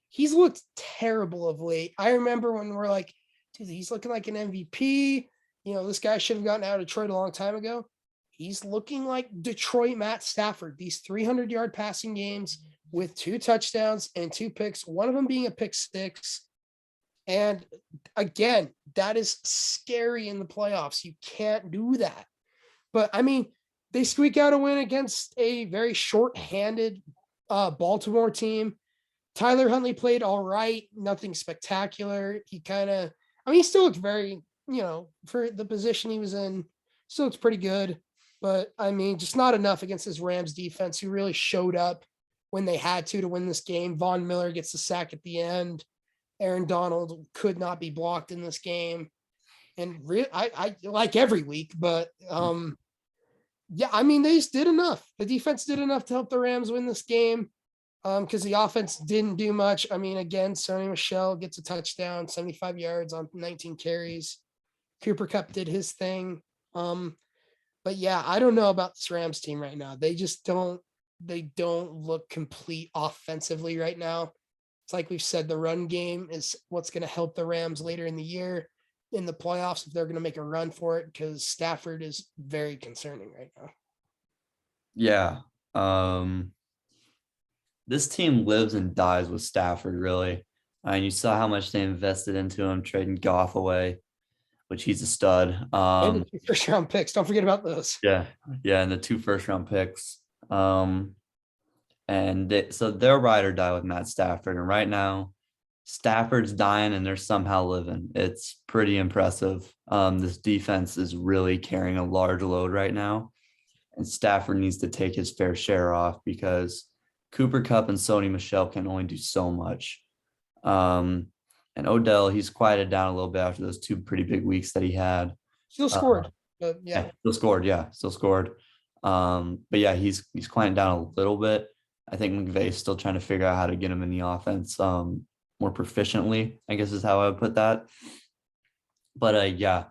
He's looked terrible of late. I remember when we're like, dude, he's looking like an MVP. this guy should have gotten out of Detroit a long time ago. He's looking like Detroit Matt Stafford. These 300-yard passing games with 2 touchdowns and 2 picks, one of them being a pick 6. And again, that is scary in the playoffs. You can't do that. But I mean, they squeak out a win against a very short-handed Baltimore team. Tyler Huntley played all right, nothing spectacular. He still looked very, for the position he was in, still looks pretty good. But I mean, just not enough against this Rams defense, who really showed up when they had to win this game. Von Miller gets the sack at the end. Aaron Donald could not be blocked in this game. And I like every week, but yeah, I mean, they just did enough. The defense did enough to help the Rams win this game because the offense didn't do much. I mean, again, Sony Michel gets a touchdown, 75 yards on 19 carries. Cooper Kupp did his thing. But yeah, I don't know about this Rams team right now. They don't look complete offensively right now. It's like we've said, the run game is what's going to help the Rams later in the year in the playoffs if they're going to make a run for it, because Stafford is very concerning right now. Yeah. This team lives and dies with Stafford, really. And you saw how much they invested into him, trading Goff away, which he's a stud. And the 2 first-round picks. Don't forget about those. Yeah. And the 2 first-round picks. So they're ride or die with Matt Stafford. And right now, Stafford's dying and they're somehow living. It's pretty impressive. This defense is really carrying a large load right now. And Stafford needs to take his fair share off because Cooper Kupp and Sony Michel can only do so much. And Odell, he's quieted down a little bit after those 2 pretty big weeks that he had. Still scored, but yeah. Still scored. But yeah, he's quieting down a little bit. I think McVay's still trying to figure out how to get him in the offense more proficiently, I guess is how I would put that. But yeah,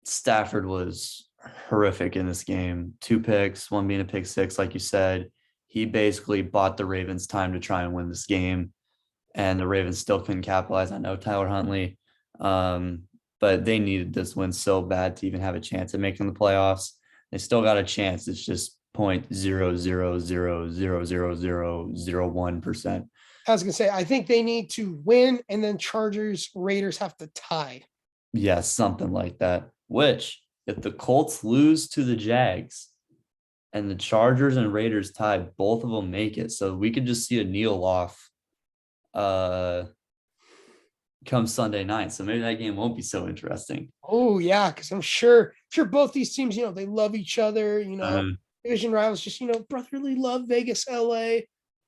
Stafford was horrific in this game. 2 picks, one being a pick 6, like you said. He basically bought the Ravens time to try and win this game, and the Ravens still couldn't capitalize on no Tyler Huntley. But they needed this win so bad to even have a chance at making the playoffs. They still got a chance. It's just 0.0000001%. I was going to say, I think they need to win, and then Raiders have to tie. Yeah, something like that. Which, if the Colts lose to the Jags and the Chargers and Raiders tie, both of them make it. So we could just see a kneel off come Sunday night. So maybe that game won't be so interesting. Oh, yeah, because I'm sure both these teams, they love each other, division rivals, just, brotherly love, Vegas, LA.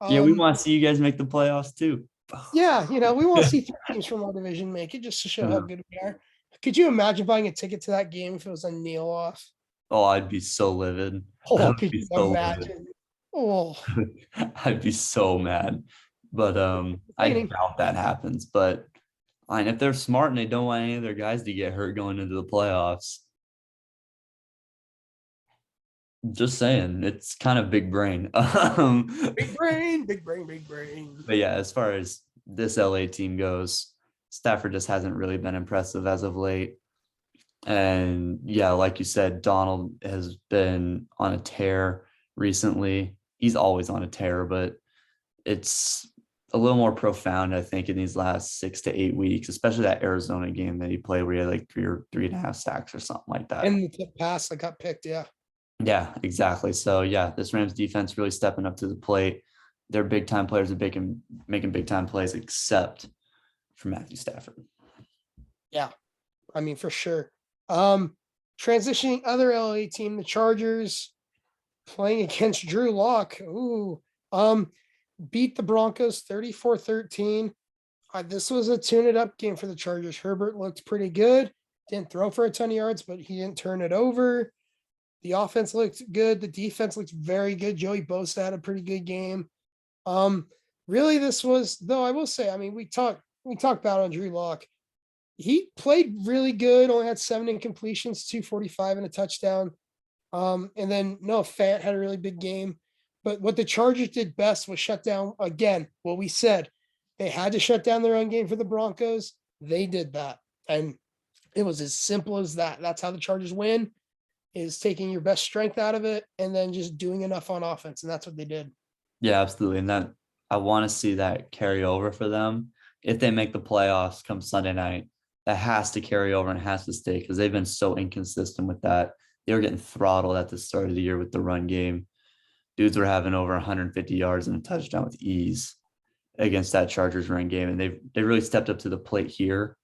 Yeah, we want to see you guys make the playoffs too. Yeah, we want to see 3 teams from our division make it just to show how good we are. Could you imagine buying a ticket to that game if it was a kneel off? Oh, I'd be so livid. Oh, could you imagine? Oh, I'd be so mad. But I doubt that happens. But fine, if they're smart and they don't want any of their guys to get hurt going into the playoffs. Just saying, it's kind of big brain. Big brain. But yeah, as far as this LA team goes, Stafford just hasn't really been impressive as of late. And yeah, like you said, Donald has been on a tear recently. He's always on a tear, but it's a little more profound, I think, in these last 6 to 8 weeks, especially that Arizona game that he played where he had like 3 or 3.5 sacks or something like that. And the tip pass that got picked, yeah. Yeah, exactly. So yeah, this Rams defense really stepping up to the plate. Their big time players are making big time plays, except for Matthew Stafford. Yeah, I mean, for sure. Transitioning other LA team, the Chargers, playing against Drew Lock. Ooh, beat the Broncos 34-13. This was a tune-it up game for the Chargers. Herbert looked pretty good. Didn't throw for a ton of yards, but he didn't turn it over. The offense looked good. The defense looked very good. Joey Bosa had a pretty good game. Really, this was, though, I will say, I mean, we talked about on Drew Lock. He played really good, only had 7 incompletions, 245 and a touchdown. And then Noah Fant had a really big game. But what the Chargers did best was shut down, again, what we said. They had to shut down their own game for the Broncos. They did that. And It was as simple as that. That's how the Chargers win, is taking your best strength out of it and then just doing enough on offense. And that's what they did. Yeah, absolutely. And that I want to see that carry over for them. If they make the playoffs come Sunday night, that has to carry over and has to stay because they've been so inconsistent with that. They were getting throttled at the start of the year with the run game. Dudes were having over 150 yards and a touchdown with ease against that Chargers run game. And they really stepped up to the plate here.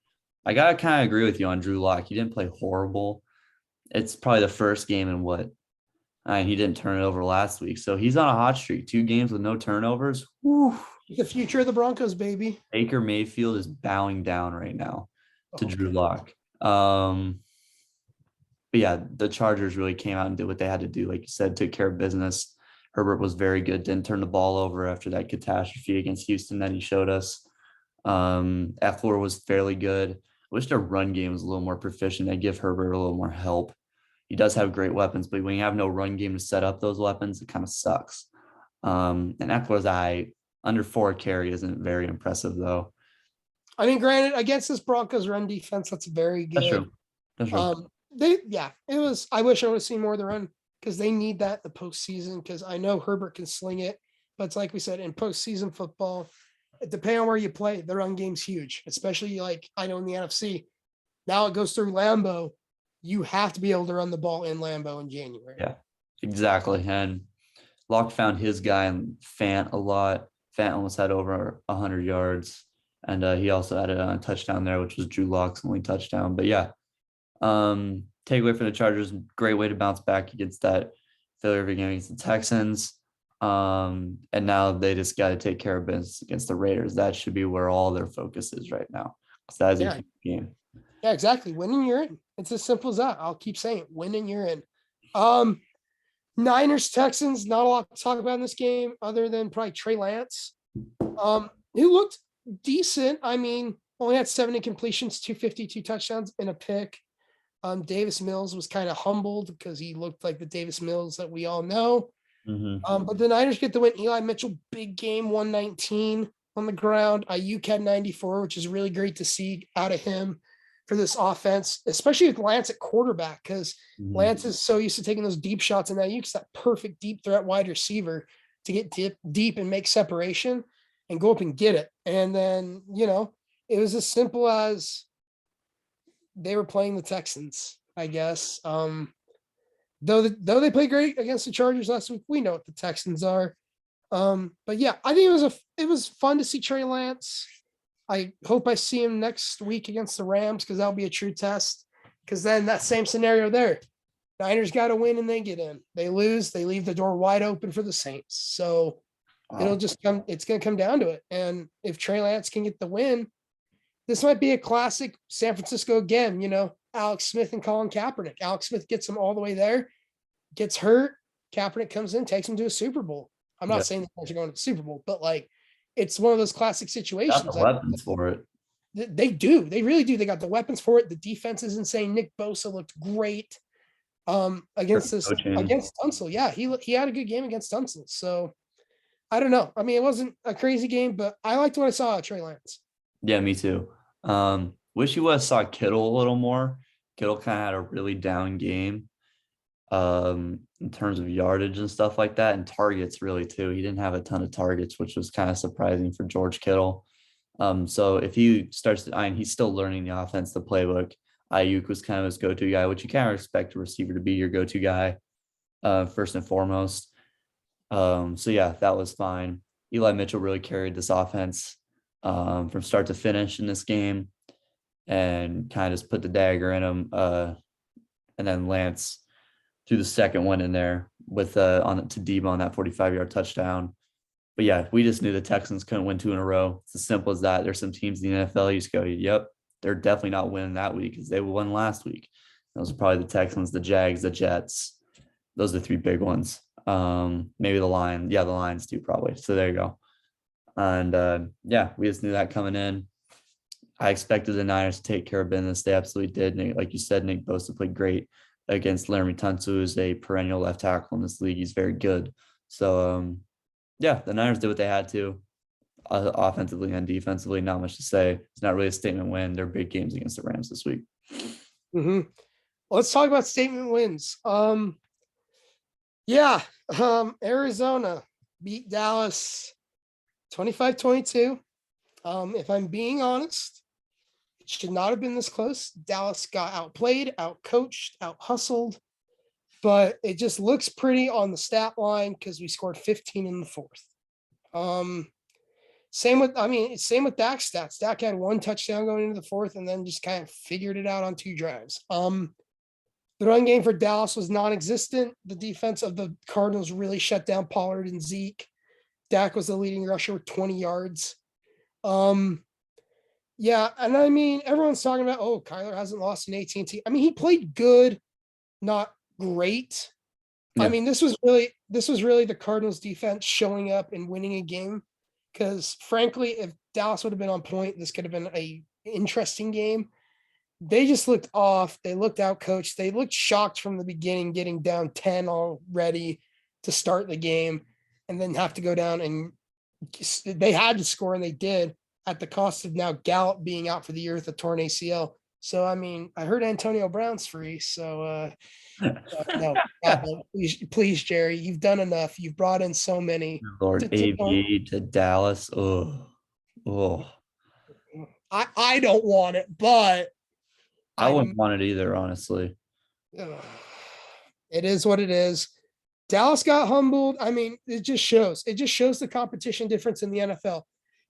I gotta kind of agree with you on Drew Lock. He didn't play horrible. It's probably the first game in what? He didn't turn it over last week. So he's on a hot streak. 2 games with no turnovers. Whew. The future of the Broncos, baby. Baker Mayfield is bowing down right now to Drew Lock. But yeah, the Chargers really came out and did what they had to do. Like you said, took care of business. Herbert was very good. Didn't turn the ball over after that catastrophe against Houston that he showed us. Eckler was fairly good. I wish their run game was a little more proficient. They give Herbert a little more help. He does have great weapons, but when you have no run game to set up those weapons, it kind of sucks. And Eckler's under 4 carry isn't very impressive though. I mean, granted, against this Broncos run defense, that's very good. That's true. That's true. It was. I wish I would have seen more of the run because they need that in the postseason. Because I know Herbert can sling it, but it's like we said in postseason football, depending on where you play, the run game's huge. Especially like I know in the NFC, now it goes through Lambeau. You have to be able to run the ball in Lambeau in January. Yeah, exactly. And Locke found his guy in Fant a lot. Fant almost had over 100 yards. And he also added a touchdown there, which was Drew Lock's only touchdown. But yeah, takeaway for the Chargers, great way to bounce back against that failure of a game against the Texans. And now they just got to take care of business against the Raiders. That should be where all their focus is right now. So that is a huge game. Yeah, exactly. Winning, you're in. It's as simple as that. I'll keep saying it. Winning, you're in. Niners, Texans, not a lot to talk about in this game other than probably Trey Lance. Who looked decent. I mean, only had 7 incompletions, 252 touchdowns, and a pick. Davis Mills was kind of humbled because he looked like the Davis Mills that we all know. Mm-hmm. But the Niners get the win. Eli Mitchell, big game, 119 on the ground. Ayuk had 94, which is really great to see out of him for this offense, especially with Lance at quarterback, because Lance is so used to taking those deep shots, and Ayuk's that perfect deep threat wide receiver to get deep and make separation and go up and get it. And then, it was as simple as they were playing the Texans, I guess. Though they played great against the Chargers last week, we know what the Texans are. But yeah, I think it was fun to see Trey Lance. I hope I see him next week against the Rams because that'll be a true test. Because then that same scenario there, Niners got to win and they get in. They lose, they leave the door wide open for the Saints. So it's going to come down to it. And if Trey Lance can get the win, this might be a classic San Francisco again, Alex Smith and Colin Kaepernick. Alex Smith gets him all the way there, gets hurt. Kaepernick comes in, takes him to a Super Bowl. I'm not saying the Niners are going to the Super Bowl, but it's one of those classic situations. Got the weapons for it. They do. They really do. They got the weapons for it. The defense is insane. Nick Bosa looked great against Tunsil. Yeah, he had a good game against Tunsil. So I don't know. I mean, it wasn't a crazy game, but I liked what I saw at Trey Lance. Yeah, me too. Wish you would have saw Kittle a little more. Kittle kind of had a really down game in terms of yardage and stuff like that, and targets really too. He didn't have a ton of targets, which was kind of surprising for George Kittle. So if he starts to, he's still learning the offense, the playbook. Ayuk was kind of his go-to guy, which you kind of expect a receiver to be your go-to guy first and foremost. So yeah, that was fine. Eli Mitchell really carried this offense from start to finish in this game and kind of just put the dagger in him. And then Lance threw the second one in there with to Debo on that 45-yard touchdown. But yeah, we just knew the Texans couldn't win 2 in a row. It's as simple as that. There's some teams in the NFL you just go, yep, they're definitely not winning that week because they won last week. Those are probably the Texans, the Jags, the Jets. Those are the 3 big ones. Maybe the Lions. Yeah, the Lions too, probably. So there you go. And yeah, we just knew that coming in. I expected the Niners to take care of business. They absolutely did. Like you said, Nick Bosa played great against Laramie Tunsil, who's a perennial left tackle in this league. He's very good. So yeah, the Niners did what they had to, offensively and defensively. Not much to say. It's not really a statement win. They're big games against the Rams this week. Mm-hmm. Let's talk about statement wins. Arizona beat Dallas 25-22. If I'm being honest, it should not have been this close. Dallas got outplayed, outcoached, out hustled, but it just looks pretty on the stat line because we scored 15 in the fourth. Same with Dak's stats. Dak had one touchdown going into the fourth and then just kind of figured it out on 2 drives. The run game for Dallas was non-existent. The defense of the Cardinals really shut down Pollard and Zeke. Dak was the leading rusher with 20 yards. And I mean, everyone's talking about, Kyler hasn't lost an AT&T. I mean, he played good, not great. Yeah. I mean, this was really the Cardinals defense showing up and winning a game. Because frankly, if Dallas would have been on point, this could have been a interesting game. They just looked off. They looked outcoached. They looked shocked from the beginning, getting down 10 already to start the game, and then have to go down, and they had to score, and they did, at the cost of now Gallup being out for the year with a torn ACL. So, I mean, I heard Antonio Brown's free. So, no, please, Jerry, you've done enough. You've brought in so many. Lord, AB to Dallas. I don't want it, but I wouldn't want it either, honestly. It is what it is. Dallas got humbled. I mean, it just shows the competition difference in the NFL.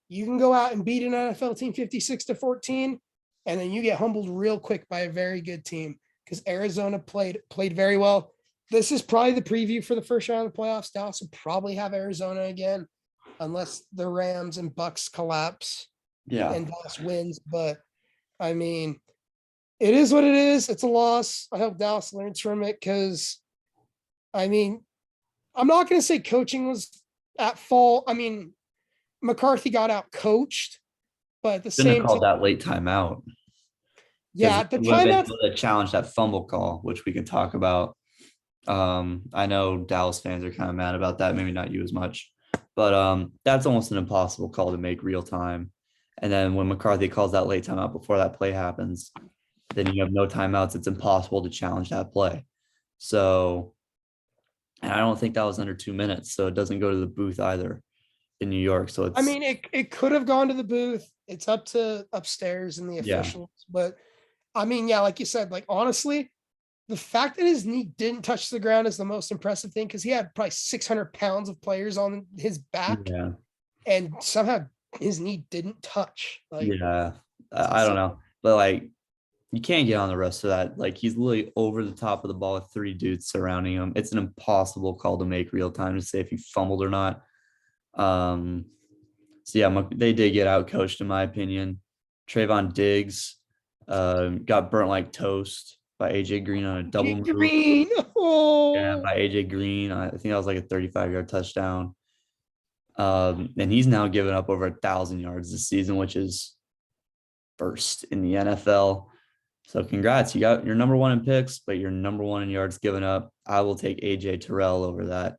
You can go out and beat an NFL team 56-14, and then you get humbled real quick by a very good team, because Arizona played very well. This is probably the preview for the first round of the playoffs. Dallas will probably have Arizona again, unless the Rams and Bucks collapse. Yeah. And Dallas wins. But I mean, it is what it is. It's a loss. I hope Dallas learns from it, because I mean, I'm not going to say coaching was at fault. I mean, McCarthy got out coached, but at the same time, called that late timeout. Yeah, the timeout that challenged that fumble call, which we can talk about. I know Dallas fans are kind of mad about that. Maybe not you as much, but that's almost an impossible call to make real time. And then when McCarthy calls that late timeout before that play happens, then you have no timeouts. It's impossible to challenge that play. So, and I don't think that was under 2 minutes. So it doesn't go to the booth either in New York. So it's, I mean, it could have gone to the booth. It's up to upstairs and the officials. Yeah. But I mean, yeah, like you said, like, honestly, the fact that his knee didn't touch the ground is the most impressive thing, because he had probably 600 pounds of players on his back, and somehow his knee didn't touch. Like, I don't know, but like, you can't get on the rest of that. Like, he's literally over the top of the ball with 3 dudes surrounding him. It's an impossible call to make real time to say if he fumbled or not. So yeah, they did get out coached, in my opinion. Trayvon Diggs got burnt like toast by AJ Green on a double move. Yeah, by AJ Green. I think that was like a 35-yard touchdown. And he's now given up over 1,000 yards this season, which is first in the NFL. So congrats, you got your number 1 in picks, but you're number 1 in yards given up. I will take AJ Terrell over that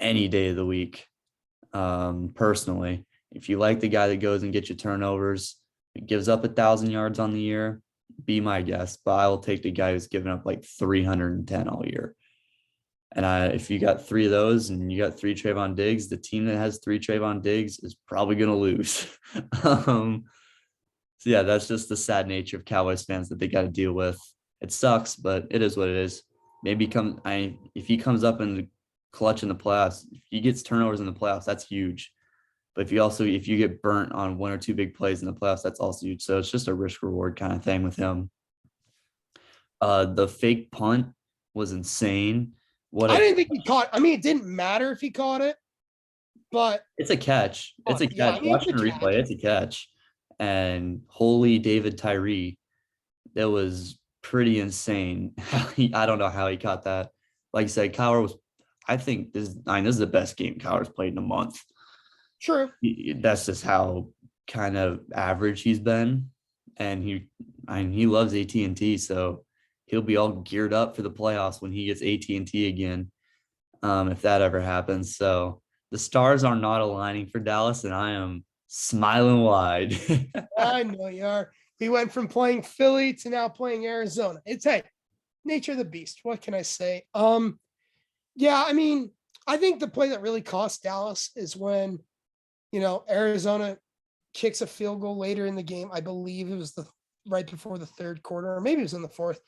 any day of the week. Personally, if you like the guy that goes and gets you turnovers, gives up 1,000 yards on the year, be my guest. But I will take the guy who's given up like 310 all year. And if you got 3 of those and you got 3 Trayvon Diggs, the team that has 3 Trayvon Diggs is probably going to lose. So yeah, that's just the sad nature of Cowboys fans that they got to deal with. It sucks, but it is what it is. Maybe if he comes up in the clutch in the playoffs, if he gets turnovers in the playoffs, that's huge. But if you get burnt on 1 or 2 big plays in the playoffs, that's also huge. So it's just a risk reward kind of thing with him. The fake punt was insane. I didn't think he caught. I mean, it didn't matter if he caught it, but it's a catch. It's a catch. Watching the replay, it's a catch. And holy David Tyree, that was pretty insane. I don't know how he caught that. Like I said, Kyler I think this is the best game Kyler's played in a month. True. That's just how kind of average he's been. And he loves AT&T, so he'll be all geared up for the playoffs when he gets AT&T again, if that ever happens. So the stars are not aligning for Dallas, and I am smiling wide. I know you are. We went from playing Philly to now playing Arizona. It's hey, nature of the beast. What can I say? Yeah, I mean, I think the play that really cost Dallas is when, Arizona kicks a field goal later in the game. I believe it was the right before the third quarter, or maybe it was in the fourth,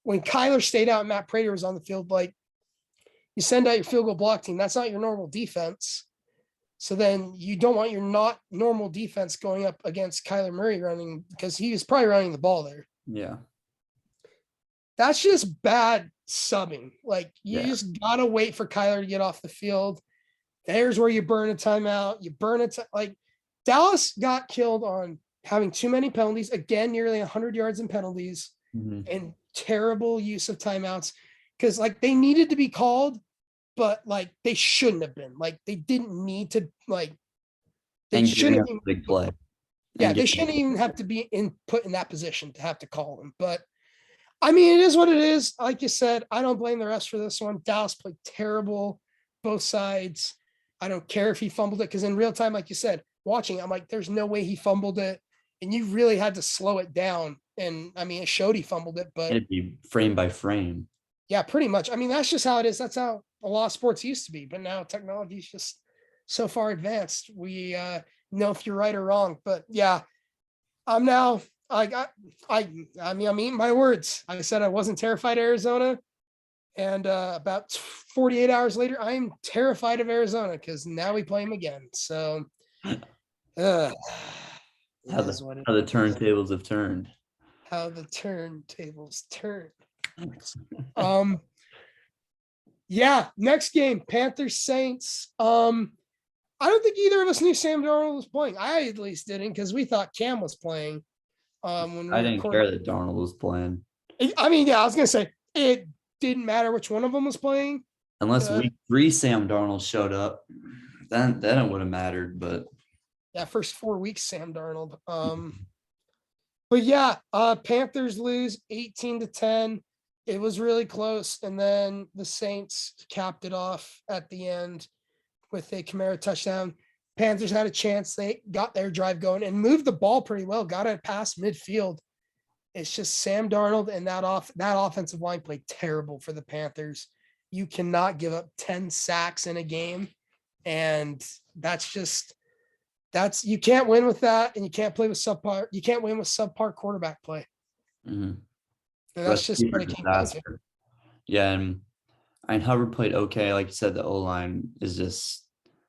when Kyler stayed out and Matt Prater was on the field. Like, you send out your field goal block team. That's not your normal defense. So then you don't want your not normal defense going up against Kyler Murray running, because he was probably running the ball there. Yeah. That's just bad subbing. Like, you Yeah. just gotta wait for Kyler to get off the field. There's where you burn a timeout. You burn it. Like, Dallas got killed on having too many penalties. Again, nearly 100 yards in penalties and terrible use of timeouts, because like they needed to be called, but like they shouldn't have been. Like, they didn't need to. Like, they And shouldn't giving have up a big play. Yeah, they shouldn't even have to be put in that position to have to call them. But I mean, it is what it is. Like you said, I don't blame the refs for this one. Dallas played terrible, both sides. I don't care if he fumbled it, because in real time, like you said, watching, I'm like, there's no way he fumbled it. And you really had to slow it down. And I mean, it showed he fumbled it, but It'd be frame by frame. yeah, pretty much. I mean, that's just how it is. That's how a lot of sports used to be. But now technology is just so far advanced. We know if you're right or wrong. But yeah, I mean, I'm eating my words. I said I wasn't terrified of Arizona. And about 48 hours later, I'm terrified of Arizona, because now we play them again. So How the turntables have turned. How the turntables turn. Yeah, next game, Panthers Saints. I don't think either of us knew Sam Darnold was playing. I at least didn't, because we thought Cam was playing. When I didn't care that Darnold was playing. I mean, yeah, I was gonna say it didn't matter which one of them was playing. Unless week 3 Sam Darnold showed up, then it would have mattered. But yeah, first 4 weeks Sam Darnold. But yeah, Panthers lose 18-10. It was really close, and then the Saints capped it off at the end with a Kamara touchdown. Panthers had a chance. They got their drive going and moved the ball pretty well, got it past midfield. It's just Sam Darnold and that offensive line played terrible for the Panthers. You cannot give up 10 sacks in a game. And you can't win with that. And you can't win with subpar quarterback play. And that's just what it came down to. Yeah. And Hubbard played okay. Like you said, the O-line is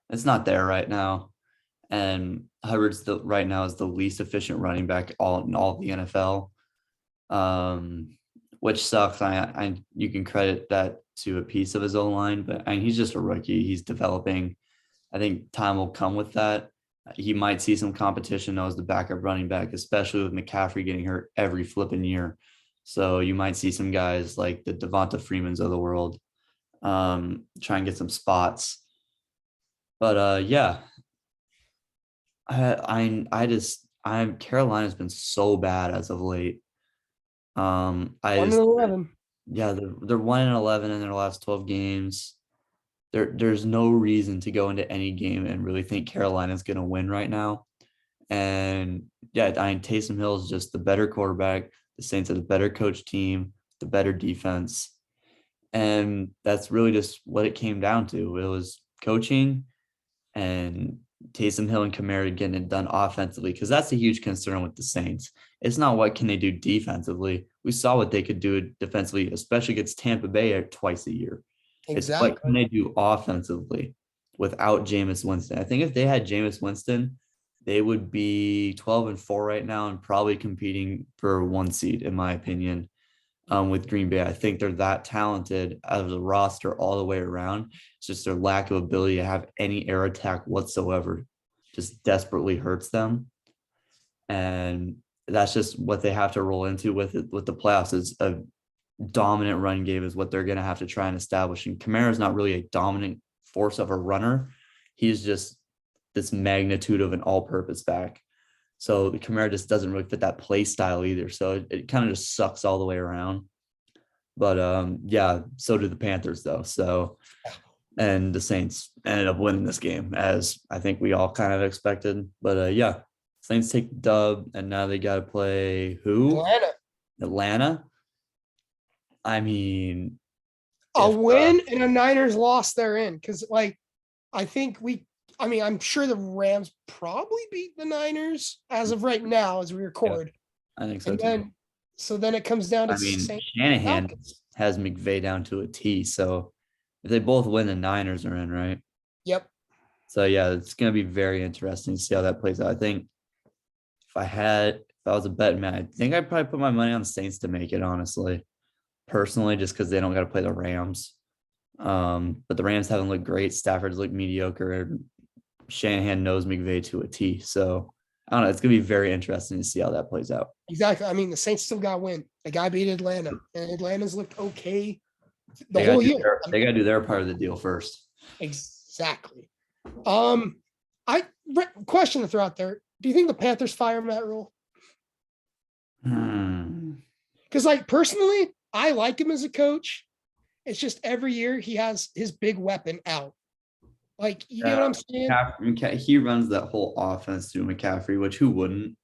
it's not there right now. And Hubbard's right now is the least efficient running back in all of the NFL. Which sucks. You can credit that to a piece of his O-line, but he's just a rookie. He's developing. I think time will come with that. He might see some competition as the backup running back, especially with McCaffrey getting hurt every flipping year. So you might see some guys like the Devonta Freemans of the world try and get some spots. But yeah, Carolina's been so bad as of late. 1-11. Yeah, they're 1-11 in their last 12 games. There's no reason to go into any game and really think Carolina's going to win right now. And yeah, Taysom Hill is just the better quarterback. The Saints have the better coach team, the better defense. And that's really just what it came down to. It was coaching and Taysom Hill and Kamara getting it done offensively, because that's a huge concern with the Saints. It's not what can they do defensively. We saw what they could do defensively, especially against Tampa Bay twice a year. Exactly. It's what can they do offensively without Jameis Winston. I think if they had Jameis Winston, they would be 12-4 right now and probably competing for 1 seed, in my opinion, with Green Bay. I think they're that talented out of the roster all the way around. It's just their lack of ability to have any air attack whatsoever just desperately hurts them. And that's just what they have to roll into with the playoffs. Is a dominant run game is what they're going to have to try and establish. And Kamara is not really a dominant force of a runner. He's just this magnitude of an all-purpose back. So the Kamara just doesn't really fit that play style either. So it kind of just sucks all the way around. But yeah, so did the Panthers though. So, and the Saints ended up winning this game, as I think we all kind of expected. But yeah, Saints take the dub, and now they got to play who? Atlanta. I mean, a win and a Niners loss they're in. Because, like, I'm sure the Rams probably beat the Niners as of right now as we record. Yeah, I think so, and too. Then it comes down to Shanahan has McVay down to a T. So if they both win, the Niners are in, right? Yep. So, yeah, it's going to be very interesting to see how that plays out. I think if I was a betting man, I think I'd probably put my money on the Saints to make it, honestly, personally, just because they don't got to play the Rams. But the Rams haven't looked great. Stafford's looked mediocre. Shanahan knows McVay to a T. So I don't know. It's going to be very interesting to see how that plays out. Exactly. I mean, the Saints still got to win. The guy beat Atlanta, and Atlanta's looked okay the whole year. They got to do their part of the deal first. Exactly. Question to throw out there. Do you think the Panthers fire Matt Rule? Because, like, personally, I like him as a coach. It's just every year he has his big weapon out. Like, you know what I'm saying? He runs that whole offense through McCaffrey, which who wouldn't?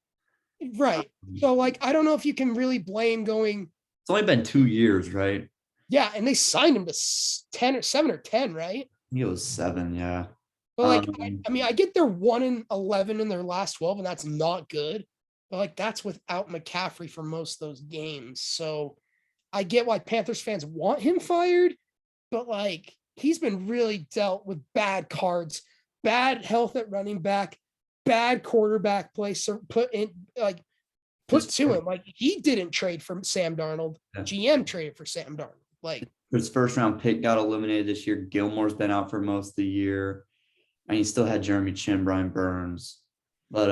Right. So, like, I don't know if you can really blame going. It's only been 2 years, right? Yeah, and they signed him to 7 or 10, right? I think it was 7, yeah. But, like, I get they're 1-11 in their last 12, and that's not good. But, like, that's without McCaffrey for most of those games. So I get why Panthers fans want him fired, but, like, he's been really dealt with bad cards, bad health at running back, bad quarterback play. So put to him. Like, he didn't trade for Sam Darnold. Yeah. GM traded for Sam Darnold. Like, his first round pick got eliminated this year. Gilmore's been out for most of the year. And he still had Jeremy Chin, Brian Burns. But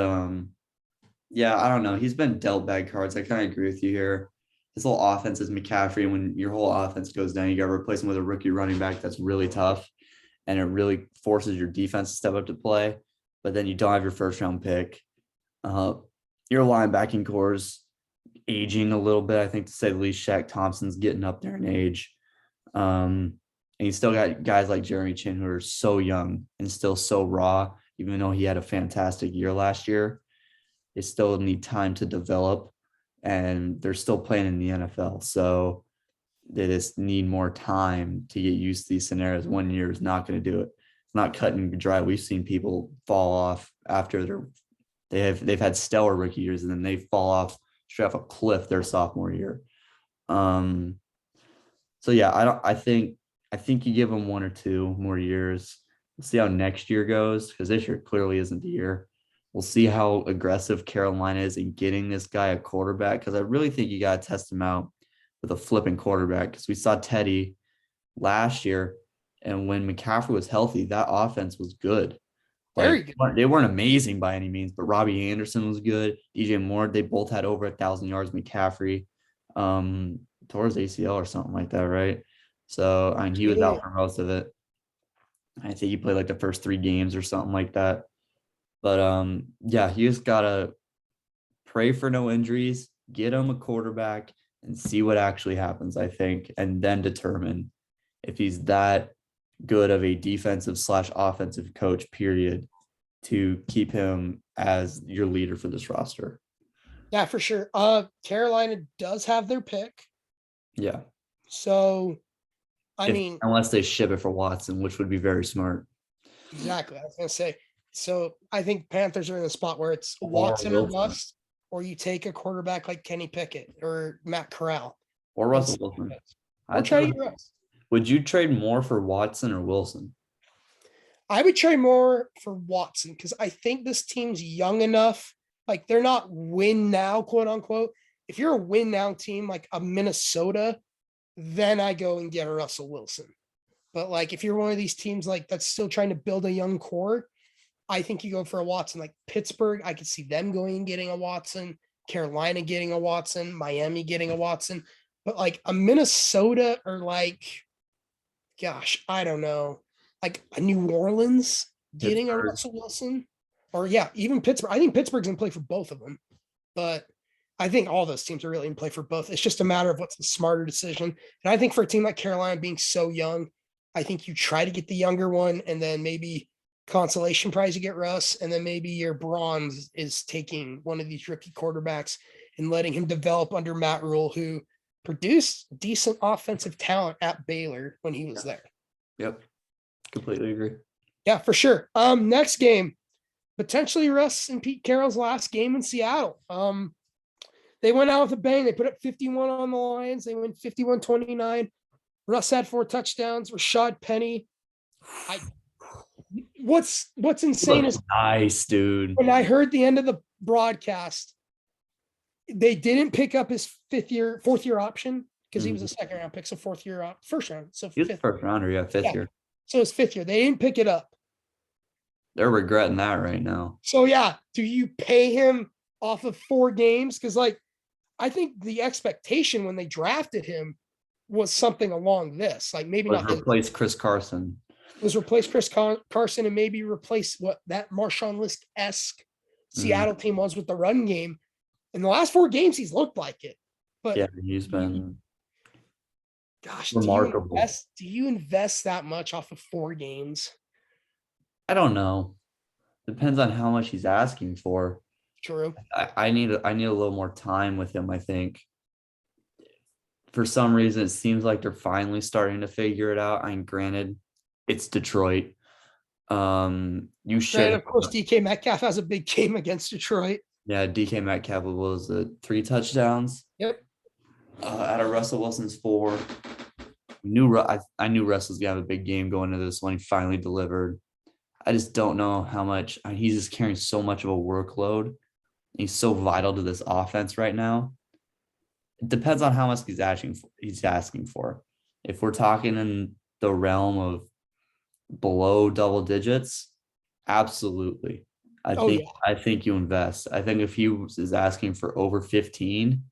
yeah, I don't know. He's been dealt bad cards. I kind of agree with you here. His whole offense is McCaffrey, and when your whole offense goes down, you got to replace him with a rookie running back. That's really tough, and it really forces your defense to step up to play. But then you don't have your first round pick. Your linebacking core is aging a little bit, I think, to say the least. Shaq Thompson's getting up there in age, and you still got guys like Jeremy Chin who are so young and still so raw. Even though he had a fantastic year last year, they still need time to develop. And they're still playing in the NFL. So they just need more time to get used to these scenarios. 1 year is not going to do it. It's not cut and dry. We've seen people fall off after they've had stellar rookie years, and then they fall off straight off a cliff their sophomore year. So yeah, I think you give them 1 or 2 more years. We'll see how next year goes, because this year clearly isn't the year. We'll see how aggressive Carolina is in getting this guy a quarterback, because I really think you got to test him out with a flipping quarterback, because we saw Teddy last year, and when McCaffrey was healthy, that offense was good. Very good. They weren't amazing by any means, but Robbie Anderson was good. DJ Moore, they both had over 1,000 yards. McCaffrey tore his ACL or something like that, right? So, I mean, he was out for most of it. I think he played like the first 3 games or something like that. But yeah, you just gotta pray for no injuries, get him a quarterback, and see what actually happens, I think, and then determine if he's that good of a defensive/offensive coach, period, to keep him as your leader for this roster. Yeah, for sure. Carolina does have their pick. Yeah. So, unless they ship it for Watson, which would be very smart. Exactly. I was gonna say. So I think Panthers are in a spot where it's Watson or bust, or you take a quarterback like Kenny Pickett or Matt Corral. Or Russell Wilson. Or trade Russ. Would you trade more for Watson or Wilson? I would trade more for Watson, because I think this team's young enough. Like, they're not win now, quote unquote. If you're a win now team like a Minnesota, then I go and get a Russell Wilson. But, like, if you're one of these teams like that's still trying to build a young core, I think you go for a Watson. Like Pittsburgh, I could see them going and getting a Watson, Carolina getting a Watson, Miami getting a Watson. But, like, a Minnesota, or, like, gosh, I don't know, like a New Orleans getting a Russell Wilson, or even Pittsburgh. I think Pittsburgh's going to play for both of them, but I think all those teams are really going to play for both. It's just a matter of what's the smarter decision. And I think for a team like Carolina being so young, I think you try to get the younger one and then maybe consolation prize you get Russ, and then maybe your bronze is taking one of these rookie quarterbacks and letting him develop under Matt Rule, who produced decent offensive talent at Baylor when he was there. Yep. Completely agree. Yeah, for sure. Next game, potentially Russ and Pete Carroll's last game in Seattle. They went out with a bang. They put up 51 on the Lions. They went 51-29. Russ had 4 touchdowns. Rashad Penny. What's insane is nice, dude. when I heard the end of the broadcast, they didn't pick up his fourth year option because he was a second round pick, so first round. So he was first rounder, yeah, fifth year. So it's 5th year. They didn't pick it up. They're regretting that right now. So yeah, do you pay him off of 4 games? Because I think the expectation when they drafted him was something along this, like maybe not replace Chris Carson. Was replace Chris Carson and maybe replace what that Marshawn Lynch-esque Seattle team was with the run game. In the last 4 games, he's looked like it. But yeah, he's been remarkable. Do you invest that much off of 4 games? I don't know. Depends on how much he's asking for. True. I need a little more time with him, I think. For some reason, it seems like they're finally starting to figure it out. Granted, it's Detroit. You should. Of course, DK Metcalf has a big game against Detroit. Yeah, DK Metcalf was 3 touchdowns. Yep. Out of Russell Wilson's 4. I knew Russ was gonna have a big game going into this one. He finally delivered. I just don't know how much. He's just carrying so much of a workload. He's so vital to this offense right now. It depends on how much he's asking for. If we're talking in the realm of below double digits, absolutely. I think you invest. I think if he is asking for over 15,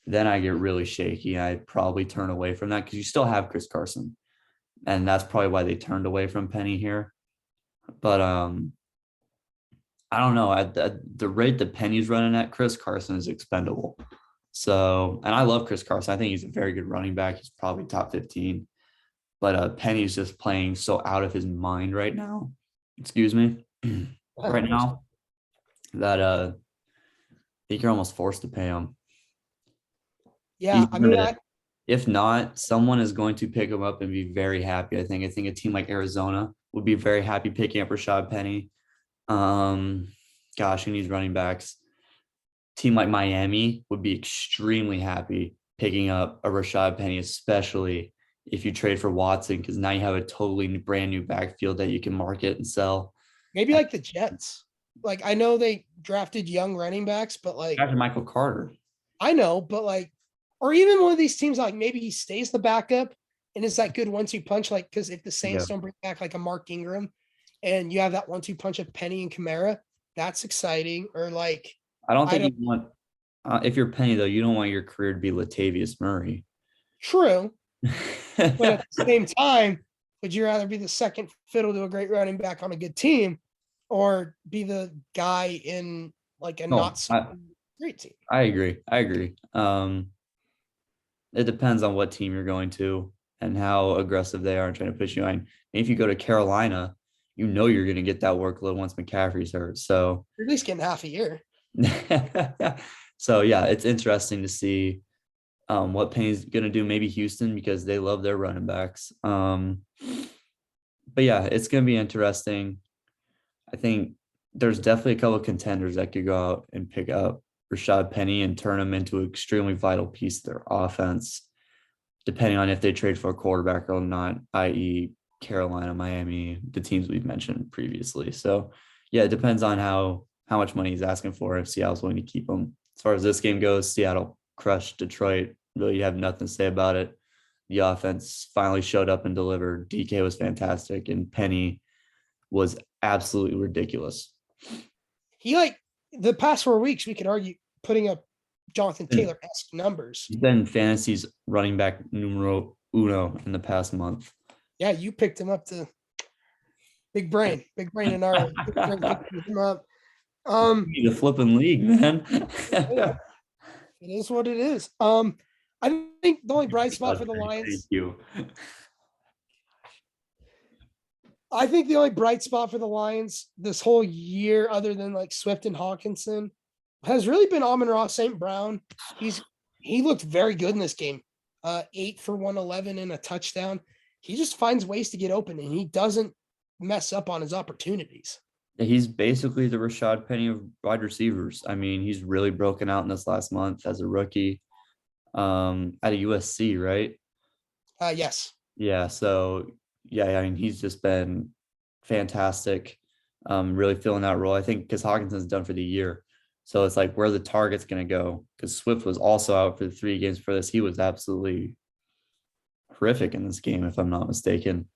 then I get really shaky. I'd probably turn away from that because you still have Chris Carson. And that's probably why they turned away from Penny here. But I don't know. At the rate that Penny's running at, Chris Carson is expendable. So, and I love Chris Carson. I think he's a very good running back. He's probably top 15. But Penny's just playing so out of his mind right now. Excuse me. Right now, that I think you're almost forced to pay him. Yeah, if not, someone is going to pick him up and be very happy. I think a team like Arizona would be very happy picking up Rashad Penny. Who needs running backs? Team like Miami would be extremely happy picking up a Rashad Penny, especially if you trade for Watson, because now you have a totally brand new backfield that you can market and sell. Maybe like the Jets. Like, I know they drafted young running backs, but like after Michael Carter. I know, but like, or even one of these teams, like maybe he stays the backup and is that good 1-2 punch. Like, because if the Saints don't bring back like a Mark Ingram and you have that 1-2 punch of Penny and Kamara, that's exciting. Or like, I don't think you want, if you're Penny though, you don't want your career to be Latavius Murray. True. But at the same time, would you rather be the second fiddle to a great running back on a good team or be the guy in like a not so great team? I agree. It depends on what team you're going to and how aggressive they are trying to push you in. And if you go to Carolina, you know you're going to get that workload once McCaffrey's hurt. So you're at least getting half a year. So yeah, it's interesting to see what Penny's going to do. Maybe Houston, because they love their running backs. But yeah, it's going to be interesting. I think there's definitely a couple of contenders that could go out and pick up Rashad Penny and turn him into an extremely vital piece of their offense, depending on if they trade for a quarterback or not, i.e. Carolina, Miami, the teams we've mentioned previously. So yeah, it depends on how much money he's asking for, if Seattle's willing to keep him. As far as this game goes, Seattle crushed Detroit. Really have nothing to say about it. The offense finally showed up and delivered. DK was fantastic, and Penny was absolutely ridiculous. He, like, the past 4 weeks, we could argue putting up Jonathan Taylor-esque numbers. He's been fantasy's running back numero uno in the past month. Yeah, you picked him up to big brain in our big brain picked him up. The flipping league, man. Yeah, it is what it is. I think the only bright spot for the Lions. Thank you. I think the only bright spot for the Lions this whole year, other than like Swift and Hawkinson, has really been Amon-Ra St. Brown. He looked very good in this game. 8 for 111 and a touchdown. He just finds ways to get open, and he doesn't mess up on his opportunities. He's basically the Rashad Penny of wide receivers. I mean, he's really broken out in this last month as a rookie at a USC, right? Yes. Yeah. So, yeah, I mean, he's just been fantastic, really filling that role. I think because Hawkinson's done for the year. So it's like where the target's going to go, because Swift was also out for the 3 games for this. He was absolutely horrific in this game, if I'm not mistaken.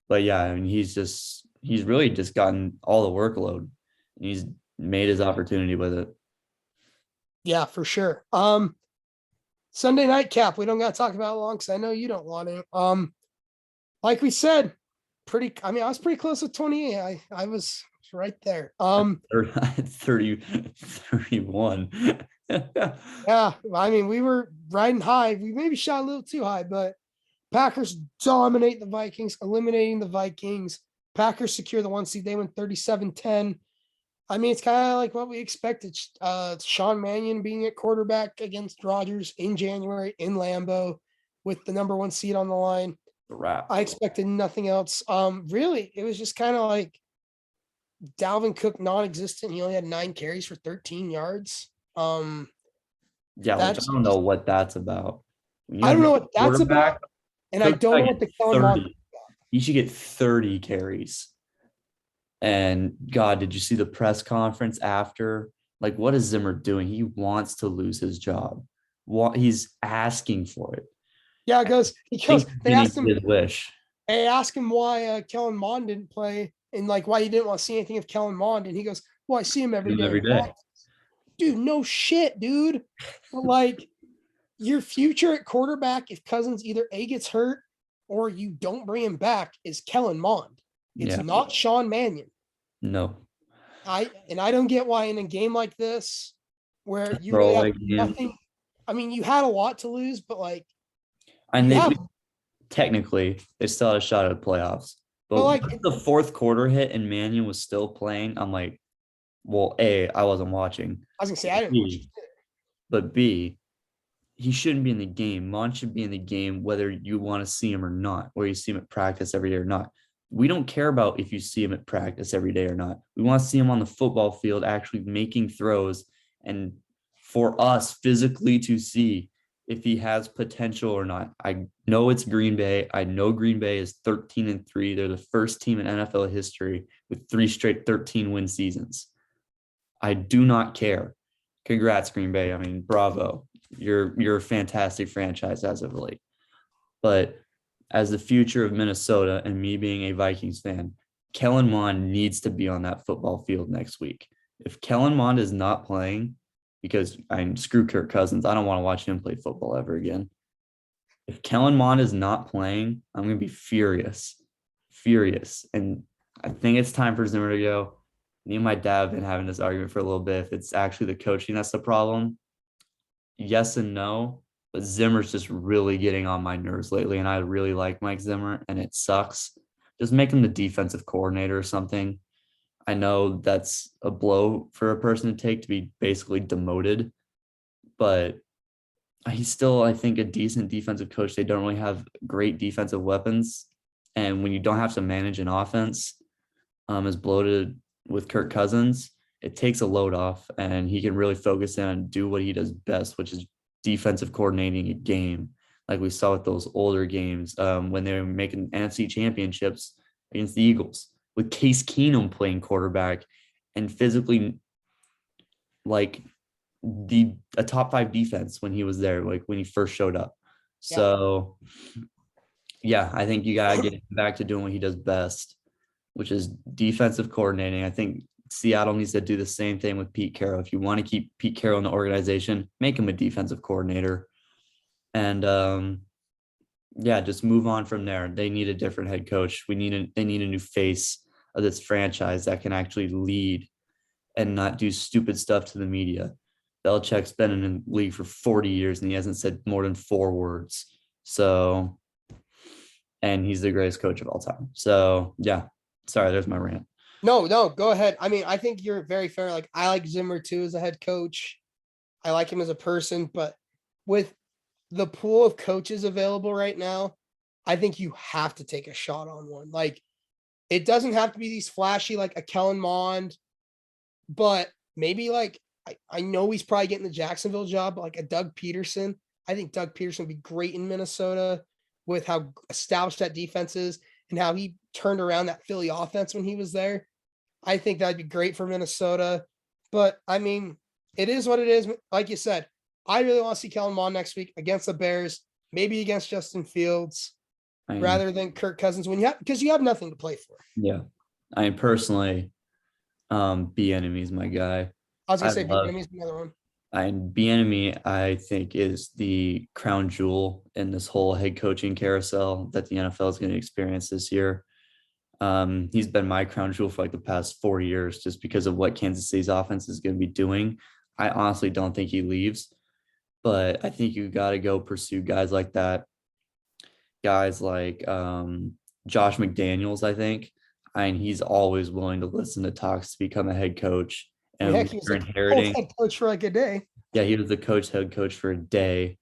But yeah, I mean, he's really just gotten all the workload, and he's made his opportunity with it. Yeah, for sure. Sunday night cap, we don't got to talk about it long because I know you don't want to. Like we said, I was pretty close with 28. I was right there. 30, 31. Yeah, I mean, we were riding high. We maybe shot a little too high, but Packers dominate the Vikings, eliminating the Vikings. Packers secure the 1 seed. They win 37-10. I mean, it's kind of like what we expected. Sean Mannion being at quarterback against Rodgers in January in Lambeau with the number 1 seed on the line. Wrap. I expected nothing else. Really, it was just kind of like Dalvin Cook non-existent. He only had 9 carries for 13 yards. Yeah, I don't know what that's about. I don't know what that's about, and I don't know what the Kellen Mond. He should get 30 carries. And God, did you see the press conference after? Like, what is Zimmer doing? He wants to lose his job. He's asking for it. Yeah, they asked him his wish. They asked him why Kellen Mond didn't play and like why he didn't want to see anything of Kellen Mond, and he goes, "Well, I see him every day." Dude, no shit, dude. But like your future at quarterback, if Cousins either A gets hurt or you don't bring him back, is Kellen Mond. It's not Sean Mannion. No. I don't get why in a game like this where you really have nothing. I mean, you had a lot to lose, but like, technically they still had a shot at the playoffs. But like the 4th quarter hit and Mannion was still playing, I'm like, well, A, I wasn't watching. I was gonna say I didn't watch it. But B, he shouldn't be in the game. Mon should be in the game whether you want to see him or not, or you see him at practice every day or not. We don't care about if you see him at practice every day or not. We want to see him on the football field actually making throws, and for us physically to see if he has potential or not. I know it's Green Bay. I know Green Bay is 13-3. They're the first team in NFL history with 3 straight 13-win seasons. I do not care. Congrats, Green Bay. I mean, bravo. You're a fantastic franchise as of late. But as the future of Minnesota and me being a Vikings fan, Kellen Mond needs to be on that football field next week. If Kellen Mond is not playing, because screw Kirk Cousins, I don't want to watch him play football ever again. If Kellen Mond is not playing, I'm going to be furious. And I think it's time for Zimmer to go. Me and my dad have been having this argument for a little bit. If it's actually the coaching that's the problem, yes and no. But Zimmer's just really getting on my nerves lately, and I really like Mike Zimmer, and it sucks. Just make him the defensive coordinator or something. I know that's a blow for a person to take, to be basically demoted, but he's still, I think, a decent defensive coach. They don't really have great defensive weapons, and when you don't have to manage an offense as bloated with Kirk Cousins, it takes a load off, and he can really focus in and do what he does best, which is defensive coordinating a game, like we saw with those older games when they were making NFC championships against the Eagles, with Case Keenum playing quarterback and physically like a top 5 defense when he was there, like when he first showed up. So yeah, I think you got to get back to doing what he does best, which is defensive coordinating. I think Seattle needs to do the same thing with Pete Carroll. If you want to keep Pete Carroll in the organization, make him a defensive coordinator. And just move on from there. They need a different head coach. They need a new face of this franchise that can actually lead and not do stupid stuff to the media. Belichick's been in the league for 40 years and he hasn't said more than 4 words. So, and he's the greatest coach of all time. So yeah, Sorry, there's my rant. No, go ahead. I mean, I think you're very fair. Like, I like Zimmer too as a head coach. I like him as a person, but with the pool of coaches available right now, I think you have to take a shot on one. Like, it doesn't have to be these flashy, like a Kellen Mond, but maybe like I know he's probably getting the Jacksonville job, but like a Doug Peterson. I think Doug Peterson would be great in Minnesota with how established that defense is and how he turned around that Philly offense when he was there. I think that'd be great for Minnesota. But I mean, it is what it is. Like you said, I really want to see Kellen Mond next week against the Bears, maybe against Justin Fields, I mean, rather than Kirk Cousins when because you have nothing to play for. yeah. I mean, personally, Bieniemy is my guy. I was gonna say love Bieniemy's another one. And Bieniemy, I think, is the crown jewel in this whole head coaching carousel that the NFL is going to experience this year. He's been my crown jewel for like the past 4 years, just because of what Kansas City's offense is going to be doing. I honestly don't think he leaves, but I think you got to go pursue guys like that. Guys like Josh McDaniels, I think. I mean, he's always willing to listen to talks to become a head coach. And Heck, he was we're like inheriting. head coach for like a day. Yeah, he was the head coach for a day.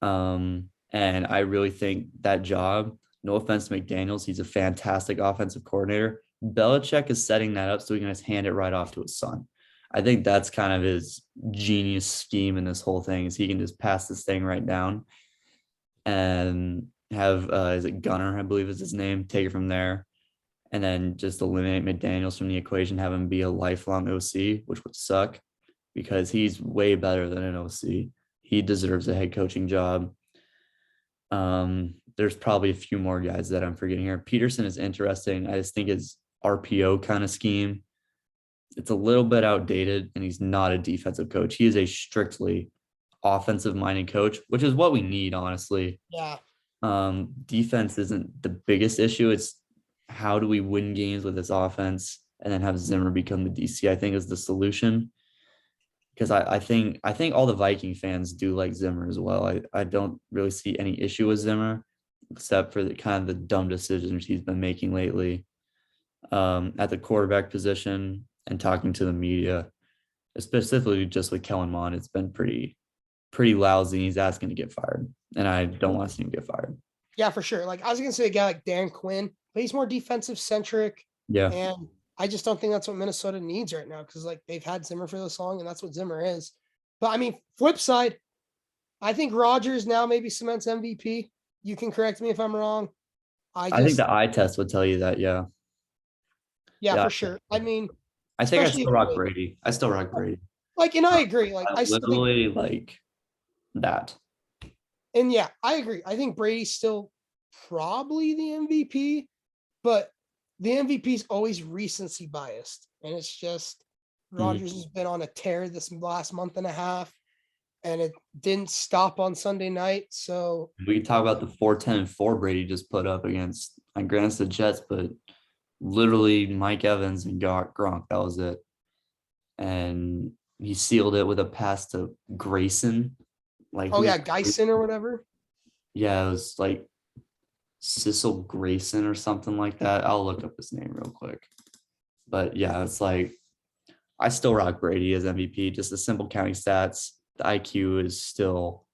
And I really think that job, no offense to McDaniels, he's a fantastic offensive coordinator. Belichick is setting that up so he can just hand it right off to his son. I think that's kind of his genius scheme in this whole thing, is he can just pass this thing right down and have is it Gunner, I believe is his name, take it from there, and then just eliminate McDaniels from the equation, have him be a lifelong OC, which would suck because he's way better than an OC. He deserves a head coaching job. There's probably a few more guys that I'm forgetting here. Peterson is interesting. I just think his RPO kind of scheme, it's a little bit outdated, and he's not a defensive coach. He is a strictly offensive minded coach, which is what we need, honestly. Yeah. Defense isn't the biggest issue. It's how do we win games with this offense and then have Zimmer become the DC, I think, is the solution. Because I think all the Viking fans do like Zimmer as well. I don't really see any issue with Zimmer, except for the kind of the dumb decisions he's been making lately at the quarterback position and talking to the media, specifically just with Kellen Mond. It's been pretty lousy. He's asking to get fired, and I don't want to see him get fired. Yeah, for sure. Like I was gonna say a guy like Dan Quinn, but he's more defensive centric. Yeah. And I just don't think that's what Minnesota needs right now, because like they've had Zimmer for this long, and that's what Zimmer is. But I mean, flip side, I think Rodgers now maybe cements MVP. You can correct me if I'm wrong. I think the eye test would tell you that, yeah. Yeah, for sure. I mean, I think I still rock Brady. Like, and I agree. Like I literally think, like that. And yeah, I agree. I think Brady's still probably the MVP, but the MVP is always recency biased. And it's just Rodgers has been on a tear this last month and a half, and it didn't stop on Sunday night. So we can talk about the 4-10-4 Brady just put up against the Jets, but literally Mike Evans and Gronk, that was it. And he sealed it with a pass to Grayson. Like, Geisen or whatever. Yeah, it was like Cecil Grayson or something like that. I'll look up his name real quick. But yeah, it's like I still rock Brady as MVP. Just the simple counting stats. The IQ is still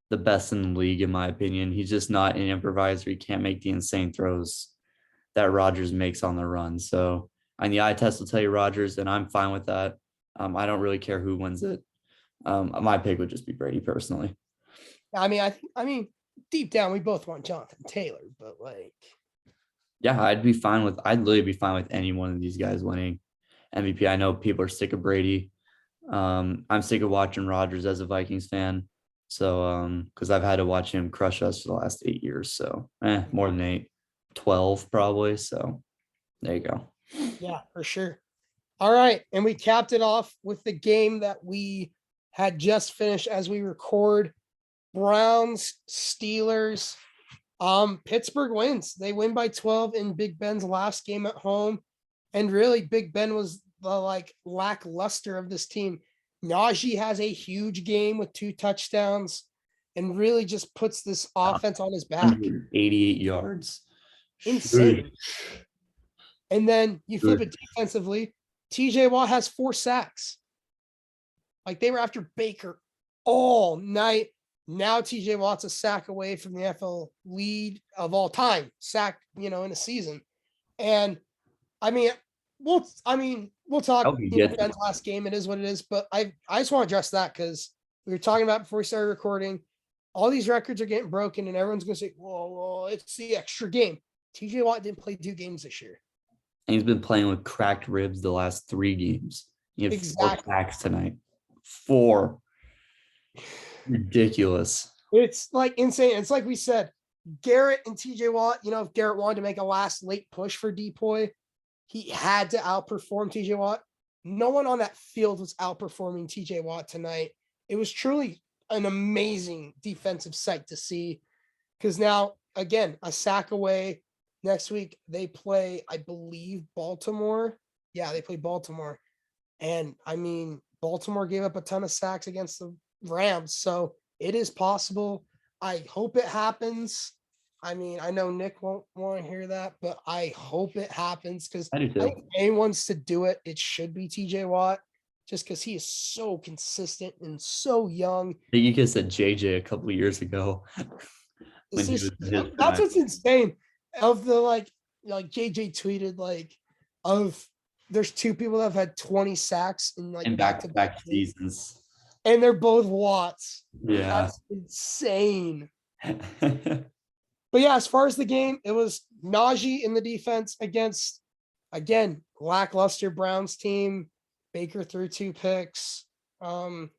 the best in the league, in my opinion. He's just not an improviser. He can't make the insane throws that Rodgers makes on the run. So, and the eye test will tell you Rodgers, and I'm fine with that. I don't really care who wins it. My pick would just be Brady personally. I mean, deep down, we both want Jonathan Taylor, but like, yeah, I'd literally be fine with any one of these guys winning MVP. I know people are sick of Brady. I'm sick of watching Rodgers as a Vikings fan. So, because I've had to watch him crush us for the last 8 years. So, more than 8, 12 probably. So, there you go. Yeah, for sure. All right, and we capped it off with the game that we had just finished as we record. Browns, Steelers. Pittsburgh wins. They win by 12 in Big Ben's last game at home. And really, Big Ben was the like lackluster of this team. Najee has a huge game with 2 touchdowns and really just puts this offense on his back. 88 yards. Insane. And then you flip it defensively. TJ Watt has 4 sacks. Like they were after Baker all night. Now TJ Watt's a sack away from the NFL lead of all time, sack, in a season. And I mean, we'll talk Ben's last game. It is what it is. But I just want to address that because we were talking about before we started recording. All these records are getting broken, and everyone's going to say, "Whoa, it's the extra game." TJ Watt didn't play 2 games this year. And he's been playing with cracked ribs the last 3 games. He had 4 sacks tonight. 4. Ridiculous. It's like insane. It's like we said, Garrett and TJ Watt, if Garrett wanted to make a last late push for Depoy, he had to outperform TJ Watt. No one on that field was outperforming TJ Watt tonight. It was truly an amazing defensive sight to see because now, again, a sack away. Next week, they play, I believe, Baltimore. Yeah, they play Baltimore. And, Baltimore gave up a ton of sacks against the Rams. So it is possible. I hope it happens. I know Nick won't want to hear that, but I hope it happens because I think if anyone's to do it, it should be TJ Watt just because he is so consistent and so young. I think you could have said JJ a couple of years ago. That's what's insane. Of the like JJ tweeted there's 2 people that have had 20 sacks in back-to-back seasons. And they're both Watts. Yeah. That's insane. But yeah, as far as the game, it was Najee in the defense against, again, lackluster Browns team. Baker threw 2 picks. The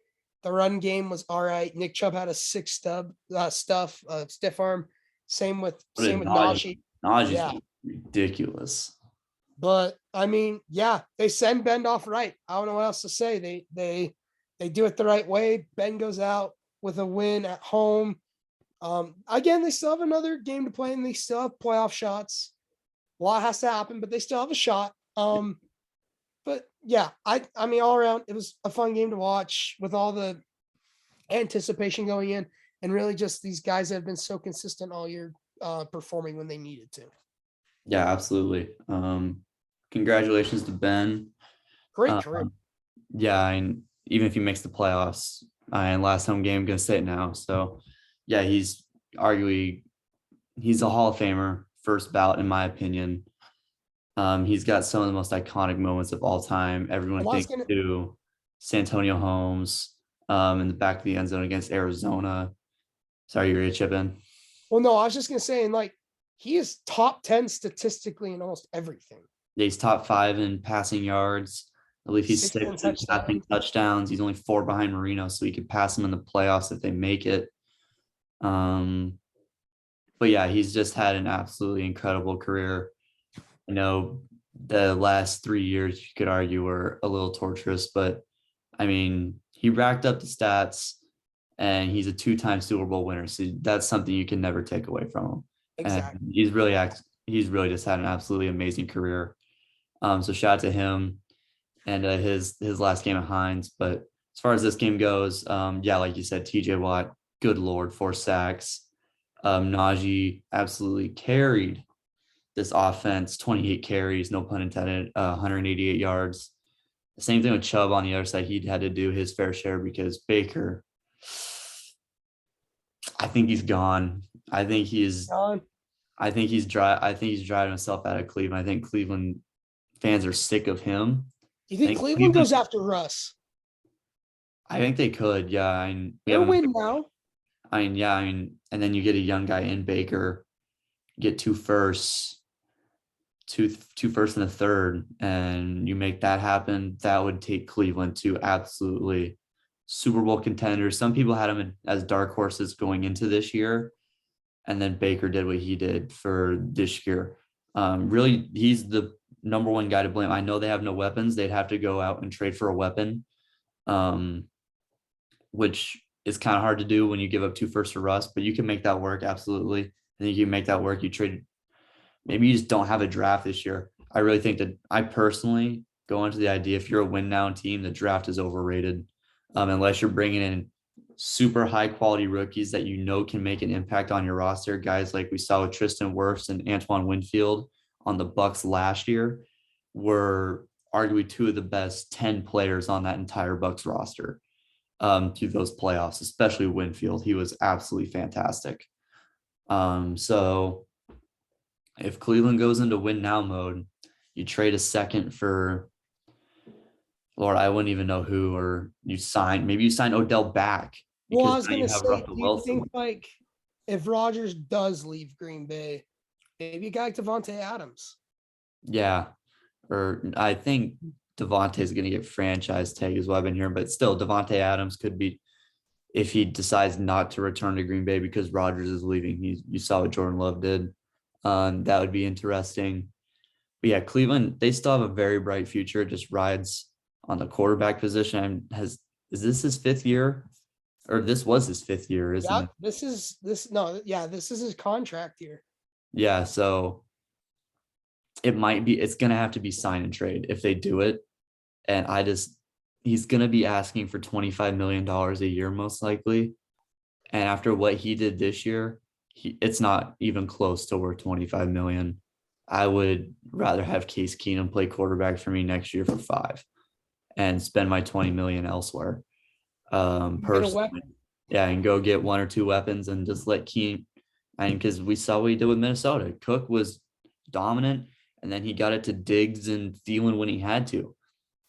run game was all right. Nick Chubb had a 6 stiff arm. Same with Najee. Najee's ridiculous. But they send Ben off right. I don't know what else to say. They do it the right way. Ben goes out with a win at home. Again, they still have another game to play and they still have playoff shots. A lot has to happen, but they still have a shot. But yeah, all around, it was a fun game to watch with all the anticipation going in and really just these guys that have been so consistent all year performing when they needed to. Yeah, absolutely. Congratulations to Ben. Great career. Yeah, and even if he makes the playoffs, and last home game, I'm going to say it now. So, yeah, he's a Hall of Famer, first ballot in my opinion. He's got some of the most iconic moments of all time. Everyone thinks to Santonio Holmes in the back of the end zone against Arizona. Sorry, you're ready to chip in? Well, no, I was just going to say, he is top 10 statistically in almost everything. Yeah, he's top 5 in passing yards. I believe he's 6 in passing touchdowns. He's only 4 behind Marino, so he could pass him in the playoffs if they make it. But yeah, he's just had an absolutely incredible career. The last 3 years you could argue were a little torturous, but he racked up the stats and he's a 2-time Super Bowl winner. So that's something you can never take away from him. Exactly. And he's really just had an absolutely amazing career. So shout out to him and his last game at Hines. But as far as this game goes, like you said, TJ Watt, good Lord, 4 sacks. Najee absolutely carried this offense, 28 carries, no pun intended, 188 yards. The same thing with Chubb on the other side. He had to do his fair share because Baker, I think he's gone. I think he's driving himself out of Cleveland. I think Cleveland fans are sick of him. You think Cleveland goes after Russ? I think they could, yeah. They're win now. And then you get a young guy in Baker, get 2 firsts, two first and a third, and you make that happen. That would take Cleveland to absolutely Super Bowl contenders. Some people had him as dark horses going into this year, and then Baker did what he did for this year. Really, he's the number 1 guy to blame. I know they have no weapons. They'd have to go out and trade for a weapon, which is kind of hard to do when you give up 2 firsts for Russ, but you can make that work. Absolutely. I think you can make that work. You trade. Maybe you just don't have a draft this year. I really think that I personally go into the idea, if you're a win now team, the draft is overrated. Unless you're bringing in super high quality rookies that can make an impact on your roster. Guys like we saw with Tristan Wirfs and Antoine Winfield on the Bucks last year were arguably two of the best 10 players on that entire Bucks roster to those playoffs, especially Winfield. He was absolutely fantastic. So if Cleveland goes into win now mode, you trade a second for, Lord, I wouldn't even know who, or maybe you sign Odell back. Well, I was going to say, Russell do you Wilson. think like if Rodgers does leave Green Bay, maybe a guy like Devontae Adams? Yeah. Or I think Devontae is going to get franchise tag is what I've been hearing, but still Devontae Adams could be, if he decides not to return to Green Bay because Rodgers is leaving. You saw what Jordan Love did. That would be interesting. But yeah, Cleveland, they still have a very bright future. It just rides on the quarterback position. Is this his fifth year? Or this was his fifth year, isn't it? This is his contract year. Yeah, so it's gonna have to be sign and trade if they do it. And he's gonna be asking for $25 million a year, most likely. And after what he did this year, it's not even close to worth $25 million. I would rather have Case Keenum play quarterback for me next year for $5 million and spend my $20 million elsewhere. Personally. Yeah, and go get one or two weapons and just let Keenum. And because we saw what he did with Minnesota. Cook was dominant, and then he got it to Diggs and Thielen when he had to.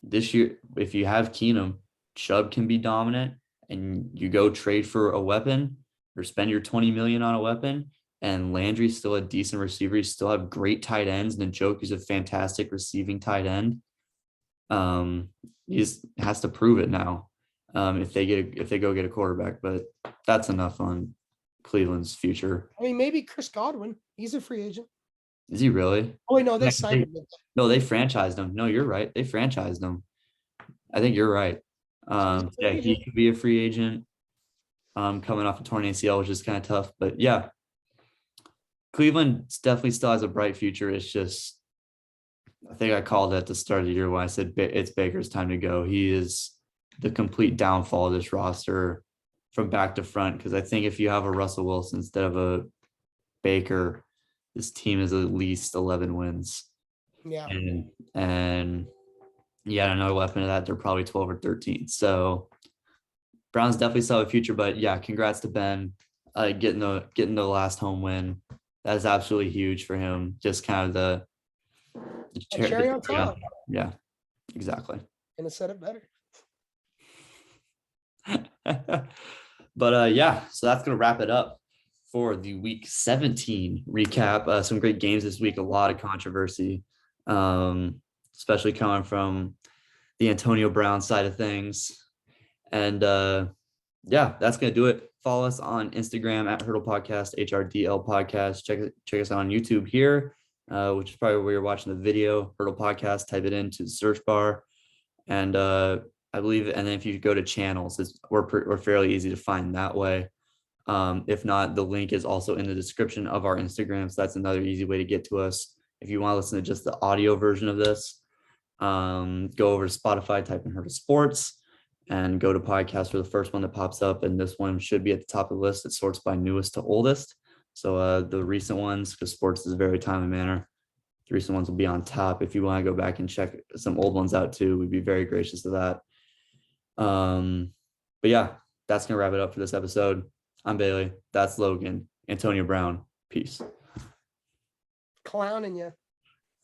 This year, if you have Keenum, Chubb can be dominant, and you go trade for a weapon or spend your $20 million on a weapon, and Landry's still a decent receiver. You still have great tight ends, and Njoku's a fantastic receiving tight end. He just has to prove it now. If they go get a quarterback, but that's enough on Cleveland's future. I mean, maybe Chris Godwin. He's a free agent. Is he really? Oh wait, no, they signed him. No, they franchised him. No, you're right. They franchised him. I think you're right. Yeah, he could be a free agent. Coming off a torn ACL, which is kind of tough, but yeah, Cleveland definitely still has a bright future. It's just, I think I called it at the start of the year when I said it's Baker's time to go. He is the complete downfall of this roster from back to front. Because I think if you have a Russell Wilson instead of a Baker, this team is at least 11 wins. Yeah. And yeah, another weapon of that, they're probably 12 or 13. So Browns definitely still have a future, but yeah, congrats to Ben getting the last home win. That is absolutely huge for him. Just kind of the cherry on top. Yeah, exactly. And it said it better. But yeah, so that's gonna wrap it up for the week 17 recap. Some great games this week, a lot of controversy, especially coming from the Antonio Brown side of things. And yeah, that's gonna do it. Follow us on Instagram at Hurdle Podcast, HRDL Podcast. Check us out on YouTube here, which is probably where you're watching the video. Hurdle Podcast, type it into the search bar. And I believe, and then if you go to channels, we're fairly easy to find that way. If not, the link is also in the description of our Instagram. So that's another easy way to get to us. If you want to listen to just the audio version of this, go over to Spotify, type in Hurdle Sports, and go to podcast for the first one that pops up. And this one should be at the top of the list. It sorts by newest to oldest. So the recent ones, because sports is a very timely manner, the recent ones will be on top. If you want to go back and check some old ones out too, we'd be very gracious of that. But yeah, that's going to wrap it up for this episode. I'm Bailey. That's Logan. Antonio Brown. Peace. Clowning you.